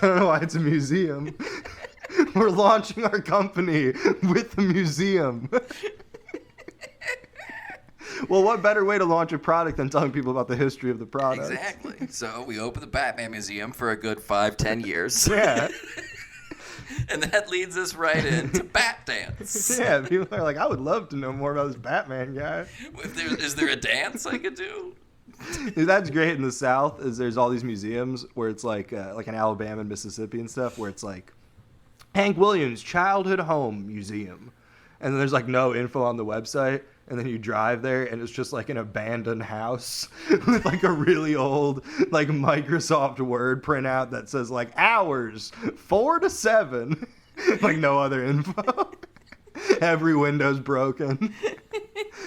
I don't know why it's a museum. We're launching our company with a museum. Well, what better way to launch a product than telling people about the history of the product? Exactly. So we open the Batman Museum for a good 5-10 years. Yeah. And that leads us right into Bat Dance. Yeah, people are like, I would love to know more about this Batman guy. Is there a dance I could do? Dude, that's great in the South. Is there's all these museums where it's like in Alabama and Mississippi and stuff, where it's like Hank Williams Childhood Home Museum, and then there's like no info on the website. And then you drive there, and it's just like an abandoned house with like a really old like Microsoft Word printout that says like hours 4 to 7, like no other info. Every window's broken.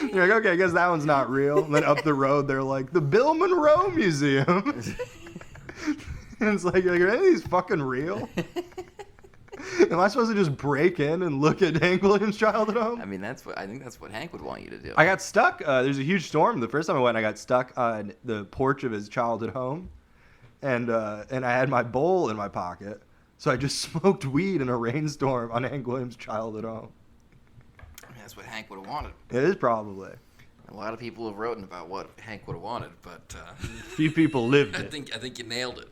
You're like, okay, I guess that one's not real. And then up the road, they're like the Bill Monroe Museum. And it's like, are any of these fucking real? Am I supposed to just break in and look at Hank Williams' childhood home? I mean, I think that's what Hank would want you to do. I got stuck. There's a huge storm. The first time I went, I got stuck on the porch of his childhood home, and I had my bowl in my pocket, so I just smoked weed in a rainstorm on Hank Williams' childhood home. I mean, that's what Hank would have wanted. It is probably. A lot of people have written about what Hank would have wanted, but few people lived I it. think you nailed it.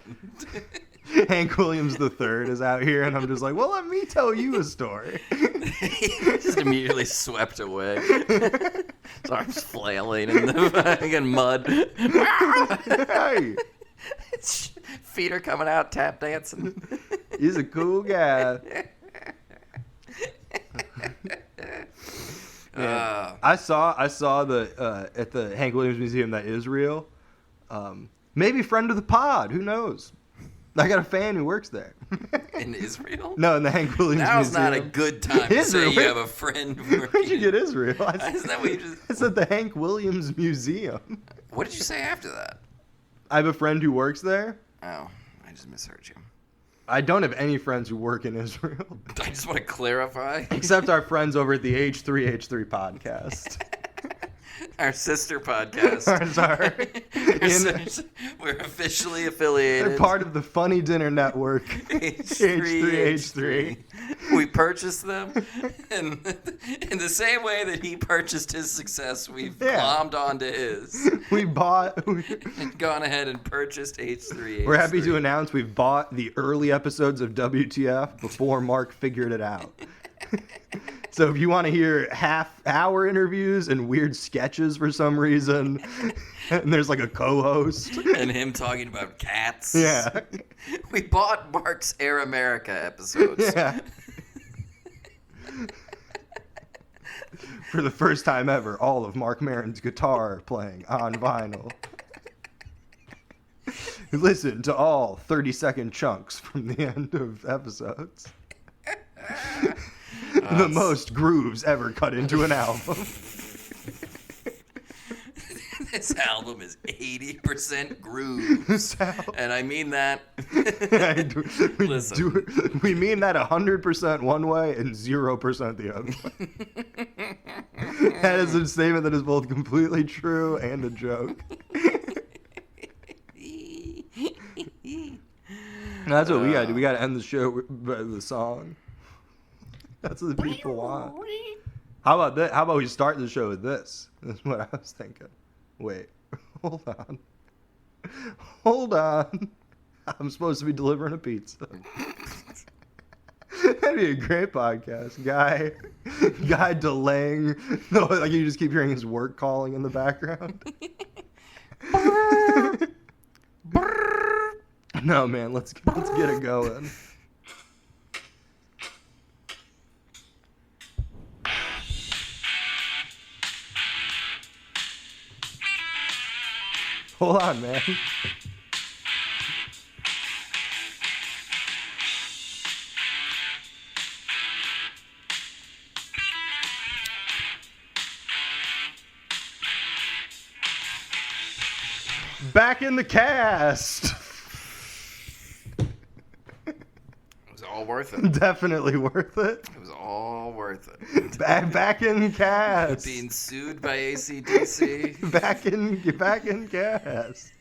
Hank Williams III is out here, and I'm just like, well, let me tell you a story. Just immediately swept away. His arms flailing in the fucking mud. Hey, His feet are coming out, tap dancing. he's a cool guy. Yeah. I saw the at the Hank Williams Museum that is real. Maybe friend of the pod. Who knows? I got a fan who works there. In Israel? No, in the Hank Williams Now's Museum. not a good time to say you have a friend working. Where'd you get Israel? Isn't that what you just... It's at the Hank Williams Museum. What did you say after that? I have a friend who works there. Oh, I just misheard you. I don't have any friends who work in Israel. I just want to clarify. Except our friends over at the H3H3 podcast. Our sister podcast. Sorry. We're officially affiliated. They're part of the Funny Dinner Network. H3H3. We purchased them, and in the same way that he purchased his success, we've glommed onto his. We've gone ahead and purchased H3H3. We're happy to announce we've bought the early episodes of WTF before Mark figured it out. So if you want to hear half-hour interviews and weird sketches for some reason, and there's like a co-host. And him talking about cats. Yeah. We bought Mark's Air America episodes. Yeah. For the first time ever, all of Mark Maron's guitar playing on vinyl. Listen to all 30-second chunks from the end of episodes. The most grooves ever cut into an album. This album is 80% grooves. And I mean that. Listen. We mean that 100% one way and 0% the other way. That is a statement that is both completely true and a joke. That's what we got to do. We got to end the show with the song. That's what the people want. How about that? How about we start the show with this? That's what I was thinking. Wait, hold on. I'm supposed to be delivering a pizza. That'd be a great podcast. Guy delaying. No, like you just keep hearing his work calling in the background. No, man, let's get it going. Hold on, man. Back in the cast. It was all worth it. Definitely worth it. It was all worth it. Back in cast. Being sued by AC/DC. Back in cast.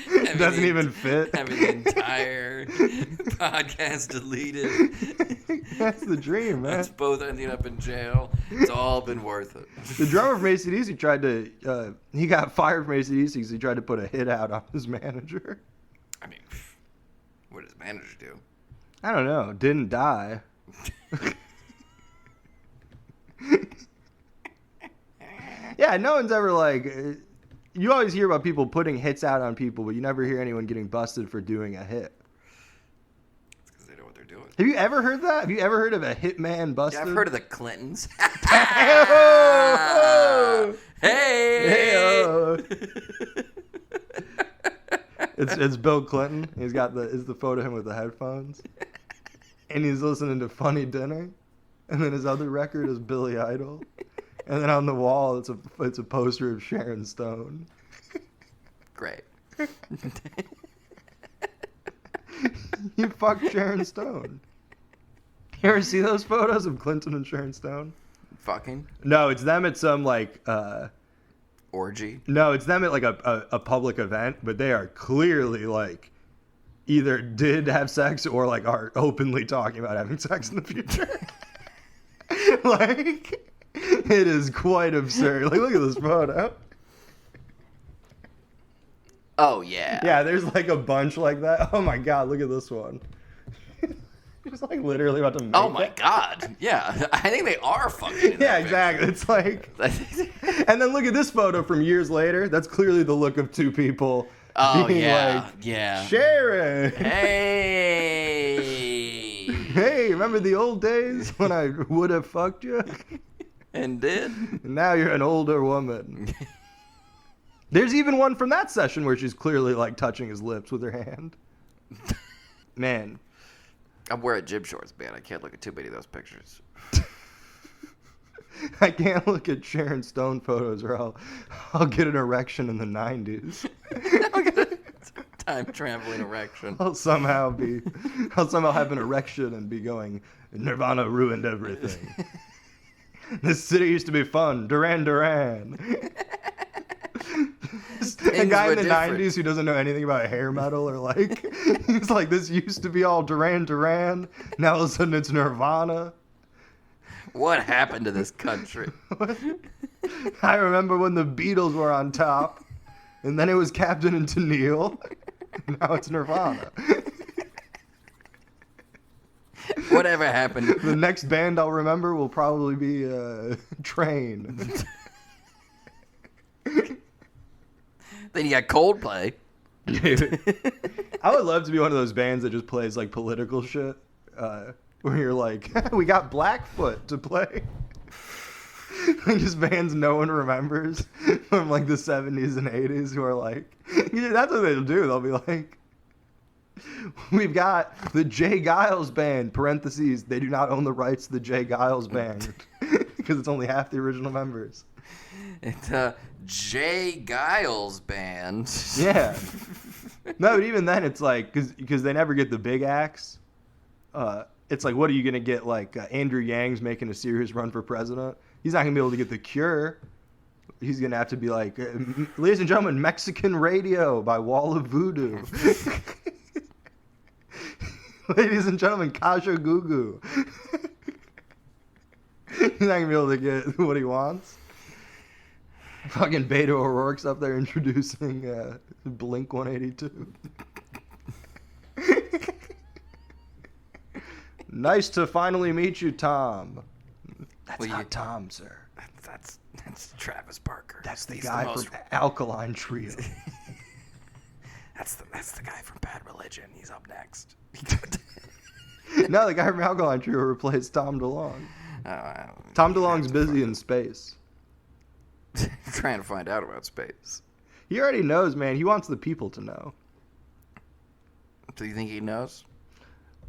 It doesn't even fit. Having the entire podcast deleted. That's the dream, man. Us both ending up in jail. It's all been worth it. The drummer from AC/DC tried to, he got fired from AC/DC because he tried to put a hit out on his manager. I mean, what does manager do? I don't know. Didn't die. Yeah, no one's ever like... You always hear about people putting hits out on people, but you never hear anyone getting busted for doing a hit. It's because they know what they're doing. Have you ever heard that? Have you ever heard of a hitman busted? Yeah, I've heard of the Clintons. Hey! It's Bill Clinton. He's got the photo of him with the headphones. And he's listening to Funny Dinner. And then his other record is Billy Idol. And then on the wall, it's a poster of Sharon Stone. Great. You fucked Sharon Stone. You ever see those photos of Clinton and Sharon Stone? Fucking No, it's them at some like orgy. no, it's them at like a public event, but they are clearly like either did have sex or like are openly talking about having sex in the future. Like, it is quite absurd. Like, look at this photo. Oh yeah. Yeah, there's like a bunch like that. Oh my god, look at this one. Just like literally about to make Oh my it. god. Yeah, I think they are fucking. Yeah, exactly. It's like, and then look at this photo from years later. That's clearly the look of two people. Oh being yeah, like, yeah. Sharon. Hey. Hey, remember the old days when I would have fucked you? And did. And now you're an older woman. There's even one from that session where she's clearly like touching his lips with her hand. Man. I'm wearing gym shorts, man. I can't look at too many of those pictures. I can't look at Sharon Stone photos or I'll get an erection in the 90s. Time traveling erection. I'll somehow have an erection and be going, Nirvana ruined everything. This city used to be fun. Duran Duran. A guy in the 90s who doesn't know anything about hair metal or like, he's like, this used to be all Duran Duran. Now all of a sudden it's Nirvana. What happened to this country? I remember when the Beatles were on top, and then it was Captain and Tennille. Now it's Nirvana. Whatever happened? The next band I'll remember will probably be Train. Then you got Coldplay. Dude, I would love to be one of those bands that just plays like political shit. Where you're like, we got Blackfoot to play. Like just bands no one remembers from like the 70s and 80s who are like, that's what they'll do. They'll be like, we've got the Jay Giles Band, parentheses, they do not own the rights to the Jay Giles Band because it's only half the original members. It's Jay Giles Band. Yeah. No, but even then it's like, because they never get the big acts. It's like, what are you going to get? Like Andrew Yang's making a serious run for president. He's not going to be able to get the Cure. He's going to have to be like, ladies and gentlemen, Mexican Radio by Wall of Voodoo. Ladies and gentlemen, Kaja Gugu. He's not going to be able to get what he wants. Fucking Beto O'Rourke's up there introducing Blink 182. Nice to finally meet you, Tom. That's not Tom, sir. That's Travis Barker. That's the guy from Alkaline Trio. That's the guy from Bad Religion. He's up next. No, the guy from Alkaline Trio replaced Tom DeLonge. Tom DeLonge's busy in space. Trying to find out about space. He already knows, man. He wants the people to know. Do you think he knows?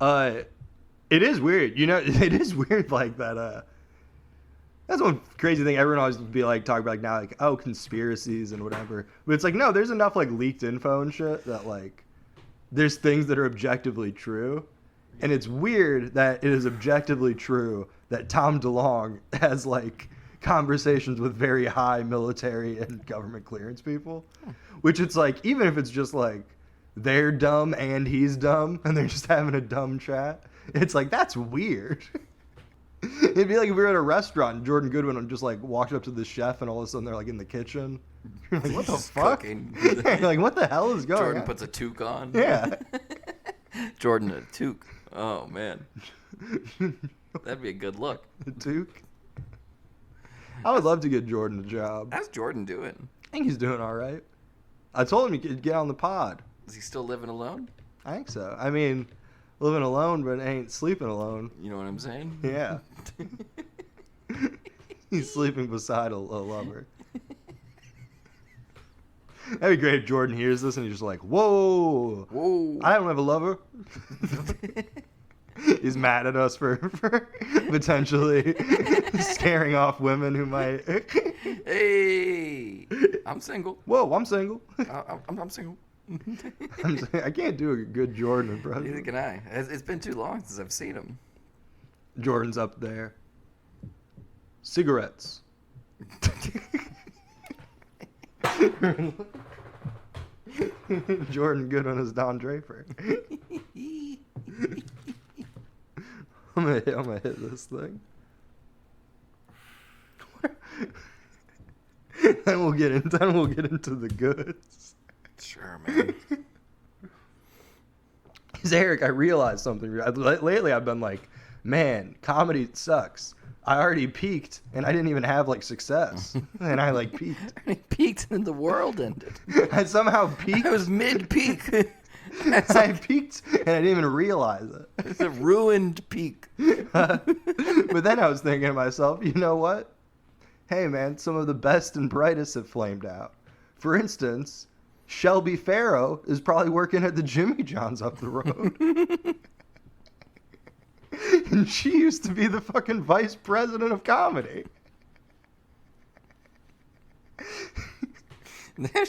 It is weird. You know, it is weird like that. That's one crazy thing. Everyone always be like, talk about like now, like, oh, conspiracies and whatever. But it's like, no, there's enough like leaked info and shit that like, there's things that are objectively true. And it's weird that it is objectively true that Tom DeLonge has like conversations with very high military and government clearance people. Which it's like, even if it's just like, they're dumb and he's dumb and they're just having a dumb chat. It's like, that's weird. It'd be like if we were at a restaurant and Jordan Goodwin just like walked up to the chef and all of a sudden they're like in the kitchen. You're like, what the fuck? You're like, what the hell is going on? Jordan puts a toque on. Yeah. Jordan a toque. Oh, man. That'd be a good look. A toque? I would love to get Jordan a job. How's Jordan doing? I think he's doing all right. I told him he could get on the pod. Is he still living alone? I think so. I mean, living alone, but ain't sleeping alone. You know what I'm saying? Yeah. He's sleeping beside a lover. That'd be great if Jordan hears this and he's just like, whoa. I don't have a lover. He's mad at us for potentially scaring off women who might. Hey, I'm single. Whoa, I'm single. I'm single. I can't do a good Jordan impression. Neither can I. It's been too long since I've seen him. Jordan's up there. Cigarettes. Jordan Goodwin is Don Draper. I'm gonna hit this thing. Then we'll get into the goods. Sure, man. Because Eric, I realized something. Lately, I've been like, man, comedy sucks. I already peaked, and I didn't even have like success, and I like peaked. I peaked, and the world ended. I somehow peaked. I was mid-peak. I peaked, and I didn't even realize it. It's a ruined peak. But then I was thinking to myself, you know what? Hey, man, some of the best and brightest have flamed out. For instance, Shelby Farrow is probably working at the Jimmy John's up the road. And she used to be the fucking vice president of comedy.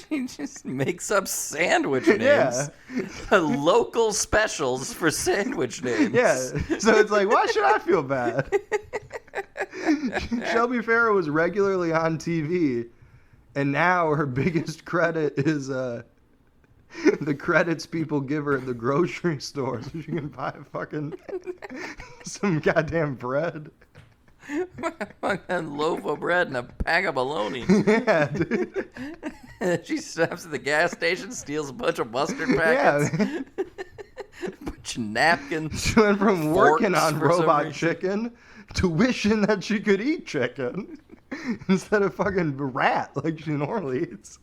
She just makes up sandwich names. Yeah. Local specials for sandwich names. Yeah. So it's like, why should I feel bad? Shelby Farrow was regularly on TV, and now her biggest credit is the credits people give her at the grocery store so she can buy fucking some goddamn bread. A loaf of bread and a pack of bologna. Yeah, dude. She stops at the gas station, steals a bunch of mustard packets. Yeah. A bunch of napkins. She went from working on Robot Chicken to wishing that she could eat chicken instead of fucking rat like she normally eats.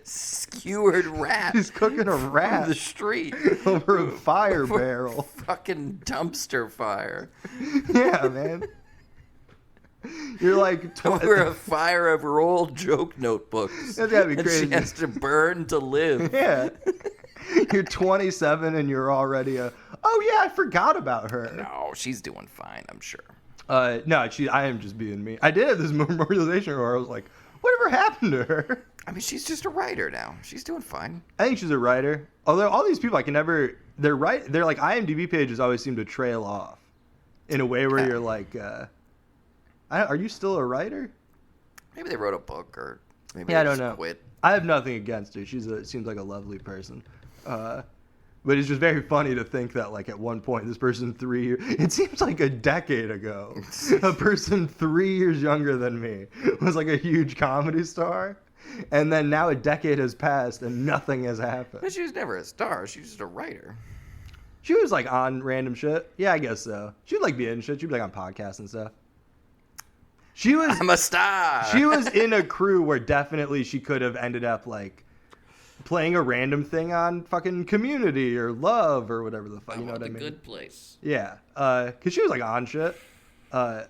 Skewered rat. She's cooking a rat from the street over a fire barrel. Fucking dumpster fire. Yeah, man. You're like over a fire of her old joke notebooks. That's gotta be and crazy. She has to burn to live. Yeah. You're 27 and you're already oh yeah, I forgot about her. No, she's doing fine, I'm sure. No, I am just being me. I did have this memorialization where I was like, whatever happened to her? I mean, she's just a writer now. She's doing fine. I think she's a writer. Although all these people, I can never. They're like IMDb pages always seem to trail off, in a way where you're like, are you still a writer? Maybe they wrote a book, or maybe I they don't just know. quit. I have nothing against her. Seems like a lovely person. But it's just very funny to think that, like, at one point, this person it seems like a decade ago, a person 3 years younger than me was, like, a huge comedy star. And then now a decade has passed and nothing has happened. But she was never a star. She was just a writer. She was, like, on random shit. Yeah, I guess so. She'd, like, be in shit. She'd be, like, on podcasts and stuff. I'm a star. She was in a crew where definitely she could have ended up, like, playing a random thing on fucking Community or Love or whatever the fuck, you know what I mean? The Good Place. Yeah, because she was like on shit. I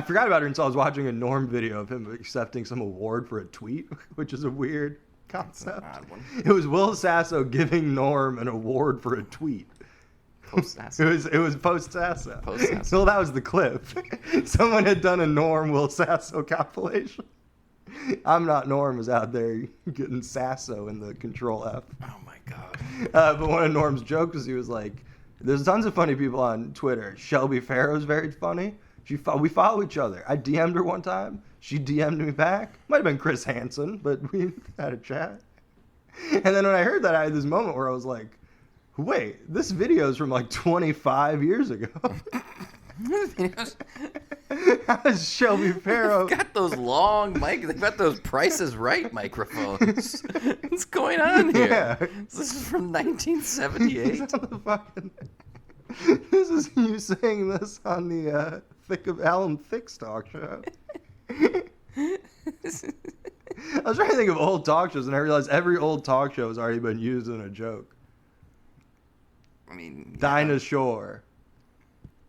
forgot about her until I was watching a Norm video of him accepting some award for a tweet, which is a weird concept. That's an odd one. It was Will Sasso giving Norm an award for a tweet. Post-Sasso. It was post-Sasso. Post-Sasso. Well, that was the clip. Someone had done a Norm Will Sasso compilation. I'm Not Norm was out there getting Sasso in the Control F. Oh my god. But one of Norm's jokes was he was like, there's tons of funny people on Twitter. Shelby Farrow's very funny. We follow each other. I DM'd her one time. She DM'd me back. Might have been Chris Hansen, but we had a chat. And then when I heard that, I had this moment where I was like, wait, this video is from like 25 years ago. How is Shelby Farrow? They've got those long mics. They've got those Price is Right microphones. What's going on here? Yeah. This is from 1978. This is you saying this on the Thick of Alan Thicke's talk show. I was trying to think of old talk shows, and I realized every old talk show has already been used in a joke. I mean, Dinah Shore.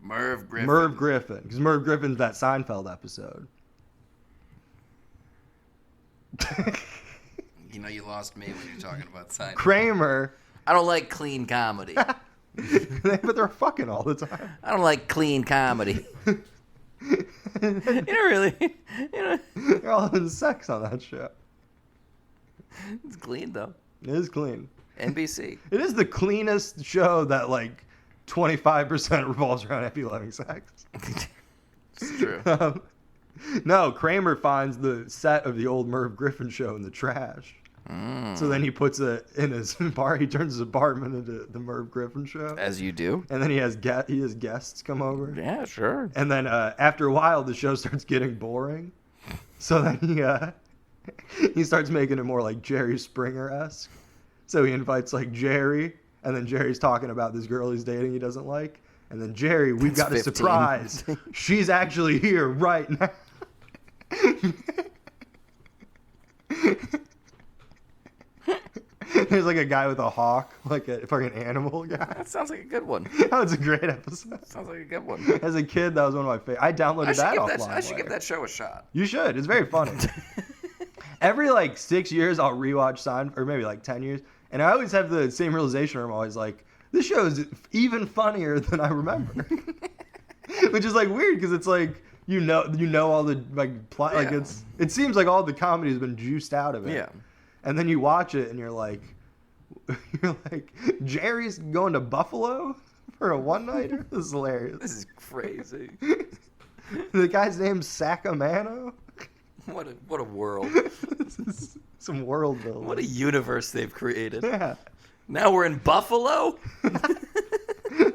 Merv Griffin. Because Merv Griffin's that Seinfeld episode. You know you lost me when you're talking about Seinfeld. Kramer. I don't like clean comedy. But they're fucking all the time. I don't like clean comedy. Really. They're all having sex on that show. It's clean though. It is clean. NBC. It is the cleanest show that, like, 25% revolves around Effie loving sex. It's true. No, Kramer finds the set of the old Merv Griffin show in the trash. So then he puts it in his bar. He turns his apartment into the Merv Griffin show. As you do. And then he has guests come over. Yeah, sure. And then after a while, the show starts getting boring. So then he starts making it more like Jerry Springer-esque. So he invites like Jerry, and then Jerry's talking about this girl he's dating he doesn't like. And then Jerry, we've got 15. A surprise. She's actually here right now. There's like a guy with a hawk, like a fucking animal guy. That sounds like a good one. Oh, it's a great episode. Sounds like a good one. As a kid, that was one of my favorites. I downloaded that offline. I should give that show a shot. You should. It's very funny. Every like 6 years, I'll rewatch Seinfeld, or maybe like 10 years, and I always have the same realization where I'm always like, this show is even funnier than I remember. Which is like weird because it's like you know all the like plot, like it seems like all the comedy has been juiced out of it. Yeah. And then you watch it and you're like, Jerry's going to Buffalo for a one-nighter? This is hilarious. This is crazy. The guy's name's Sacramento? What a world. This is some world building. What a universe they've created. Yeah. Now we're in Buffalo?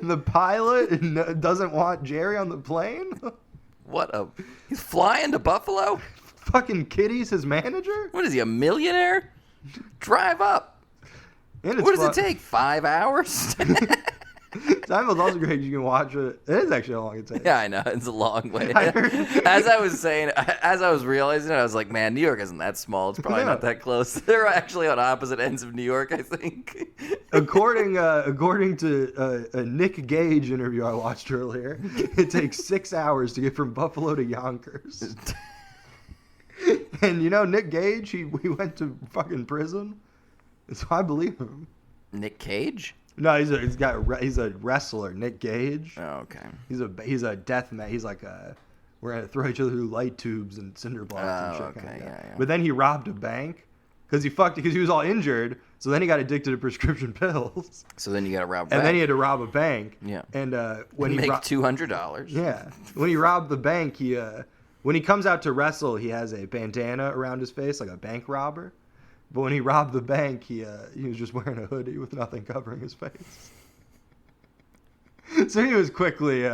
The pilot doesn't want Jerry on the plane? He's flying to Buffalo? Fucking Kitty's his manager? What is he, a millionaire? Drive up. What does it take? 5 hours? Seinfeld's also great. You can watch it. It is actually how long it takes. Yeah, I know. It's a long way. As I was realizing it, I was like, man, New York isn't that small. It's probably not that close. They're actually on opposite ends of New York, I think. According to a Nick Gage interview I watched earlier, it takes 6 hours to get from Buffalo to Yonkers. And you know, Nick Gage, he went to fucking prison. So I believe him. Nick Cage? No, he's a wrestler, Nick Gage. Oh, okay. He's a death man. He's like we're gonna throw each other through light tubes and cinder blocks and shit. Okay, yeah. But then he robbed a bank because he was all injured. So then he got addicted to prescription pills. So then you got to rob a bank. And then he had to rob a bank. Yeah. And when he make $200. Yeah. When he robbed the bank, when he comes out to wrestle, he has a bandana around his face like a bank robber. But when he robbed the bank, he was just wearing a hoodie with nothing covering his face. So he was quickly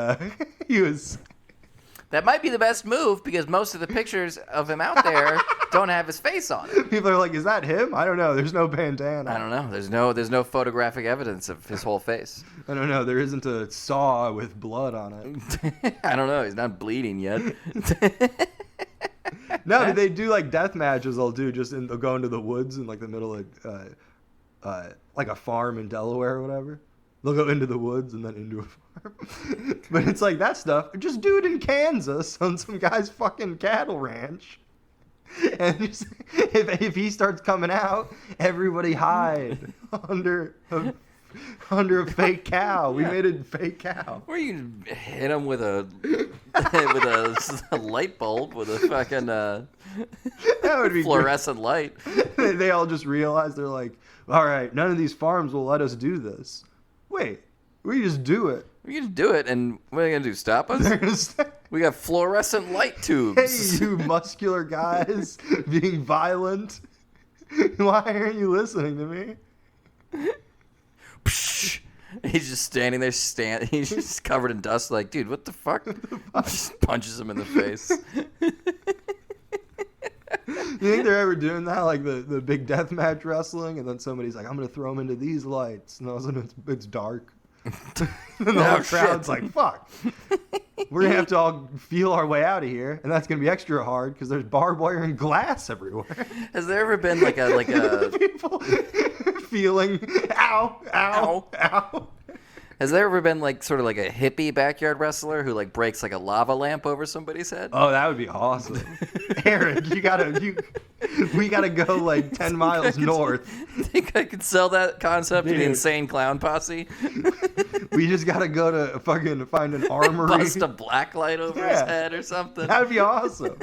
That might be the best move because most of the pictures of him out there don't have his face on it. People are like, "Is that him?" I don't know. There's no bandana. I don't know. There's no photographic evidence of his whole face. I don't know. There isn't a saw with blood on it. I don't know. He's not bleeding yet. No, they do like death matches. They'll go into the woods in like the middle of like a farm in Delaware or whatever. They'll go into the woods and then into a farm. But it's like that stuff. Just do it in Kansas on some guy's fucking cattle ranch. And just, if he starts coming out, everybody hide under a fake cow. We made a fake cow. Or you hit him with a light bulb with a fucking that would be fluorescent light. They all just realize they're like, all right, none of these farms will let us do this. Wait, we just do it. We can do it, and what are they gonna do? Stop us? We got fluorescent light tubes. Hey, you muscular guys being violent. Why aren't you listening to me? He's just standing there, he's just covered in dust, like, dude, what the fuck? Just punches him in the face. You think they're ever doing that, like the big deathmatch wrestling, and then somebody's like, I'm going to throw him into these lights, and all of a sudden it's dark. And the whole crowd's like, fuck. We're going to have to all feel our way out of here, and that's going to be extra hard because there's barbed wire and glass everywhere. Has there ever been like a people feeling, ow, ow, ow. Has there ever been like sort of like a hippie backyard wrestler who like breaks like a lava lamp over somebody's head? Oh, that would be awesome. Eric, we gotta go like 10 miles north. Think I could sell that concept to the Insane Clown Posse? We just gotta go to fucking find an armory. Bust a black light over his head or something. That'd be awesome.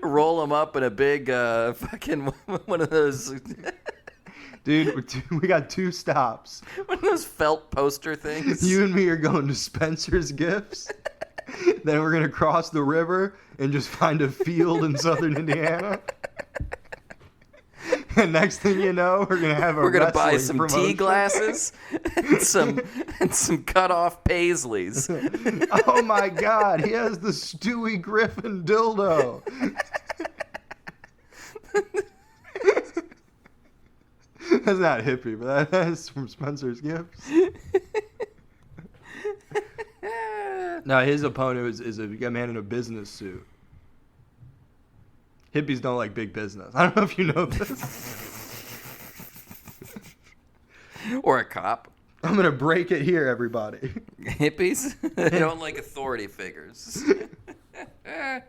Roll him up in a big fucking one of those. Dude, we got 2 stops. One of those felt poster things. You and me are going to Spencer's Gifts. Then we're going to cross the river and just find a field in southern Indiana. And next thing you know, we're going to have a We're gonna buy wrestling some tea promotion. glasses and some cut off Paisleys. Oh my God, he has the Stewie Griffin dildo. That's not hippie, but that's from Spencer's Gifts. No, his opponent is a man in a business suit. Hippies don't like big business. I don't know if you know this. Or a cop. I'm going to break it here, everybody. Hippies? They don't like authority figures. You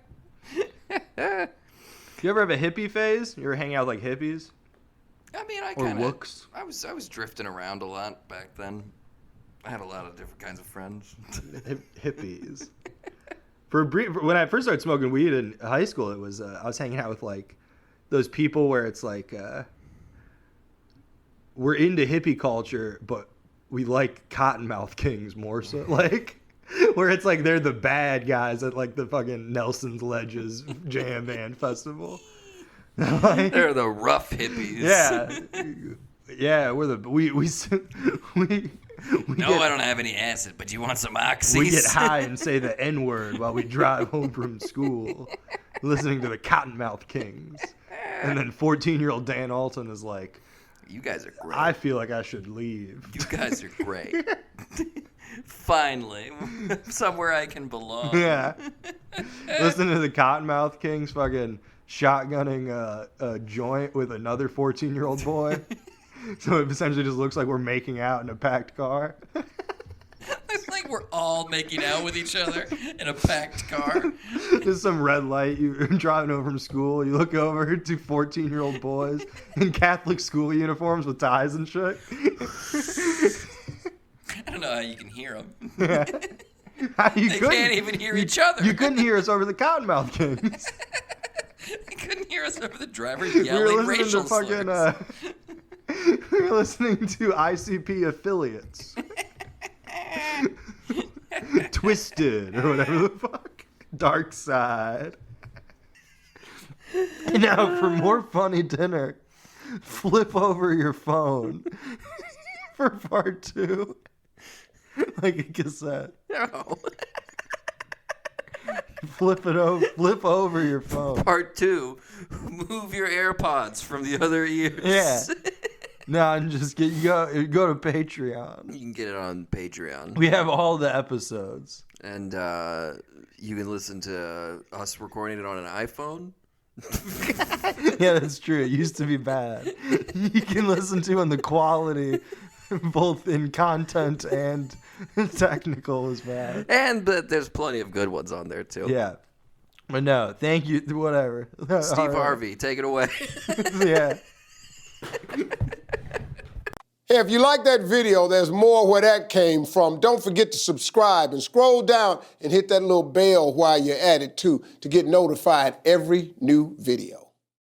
ever have a hippie phase? You ever hang out with like hippies? I mean, I Or kind of. looks? I was drifting around a lot back then. I had a lot of different kinds of friends. Hippies. For a brief, when I first started smoking weed in high school, it was I was hanging out with like those people where it's like we're into hippie culture, but we like Cottonmouth Kings more so. Like where it's like they're the bad guys at like the fucking Nelson's Ledges Jam Band Festival. Like, They're the rough hippies. yeah, yeah, we're the we No, I don't have any acid, but you want some oxys? We get high and say the N-word while we drive home from school, listening to the Cottonmouth Kings. And then 14-year-old Dan Alton is like, You guys are great. I feel like I should leave. You guys are great. Finally, somewhere I can belong. Yeah. Listen to the Cottonmouth Kings fucking shotgunning a joint with another 14-year-old boy. So it essentially just looks like we're making out in a packed car. It's like we're all making out with each other in a packed car. There's some red light. You're driving home from school. You look over to 14-year-old boys in Catholic school uniforms with ties and shit. I don't know how you can hear them. Yeah. They can't even hear each other. You couldn't hear us over the Cottonmouth Kings. They couldn't hear us over the driver We yelling were listening racial to fucking. slurs. We were listening to ICP affiliates. Twisted or whatever the fuck. Dark Side. Now, for more funny dinner, flip over your phone for part 2. Like a cassette. No. Flip over your phone. Part 2, move your AirPods from the other ears. Yeah. No, and just go to Patreon. You can get it on Patreon. We have all the episodes. And you can listen to us recording it on an iPhone. Yeah, that's true. It used to be bad. You can listen to on the quality, both in content and technical, is bad. And there's plenty of good ones on there, too. Yeah. But no, thank you. Whatever. Steve All right. Harvey, take it away. Yeah. Hey, if you like that video, there's more where that came from. Don't forget to subscribe and scroll down and hit that little bell while you're at it, too, to get notified every new video.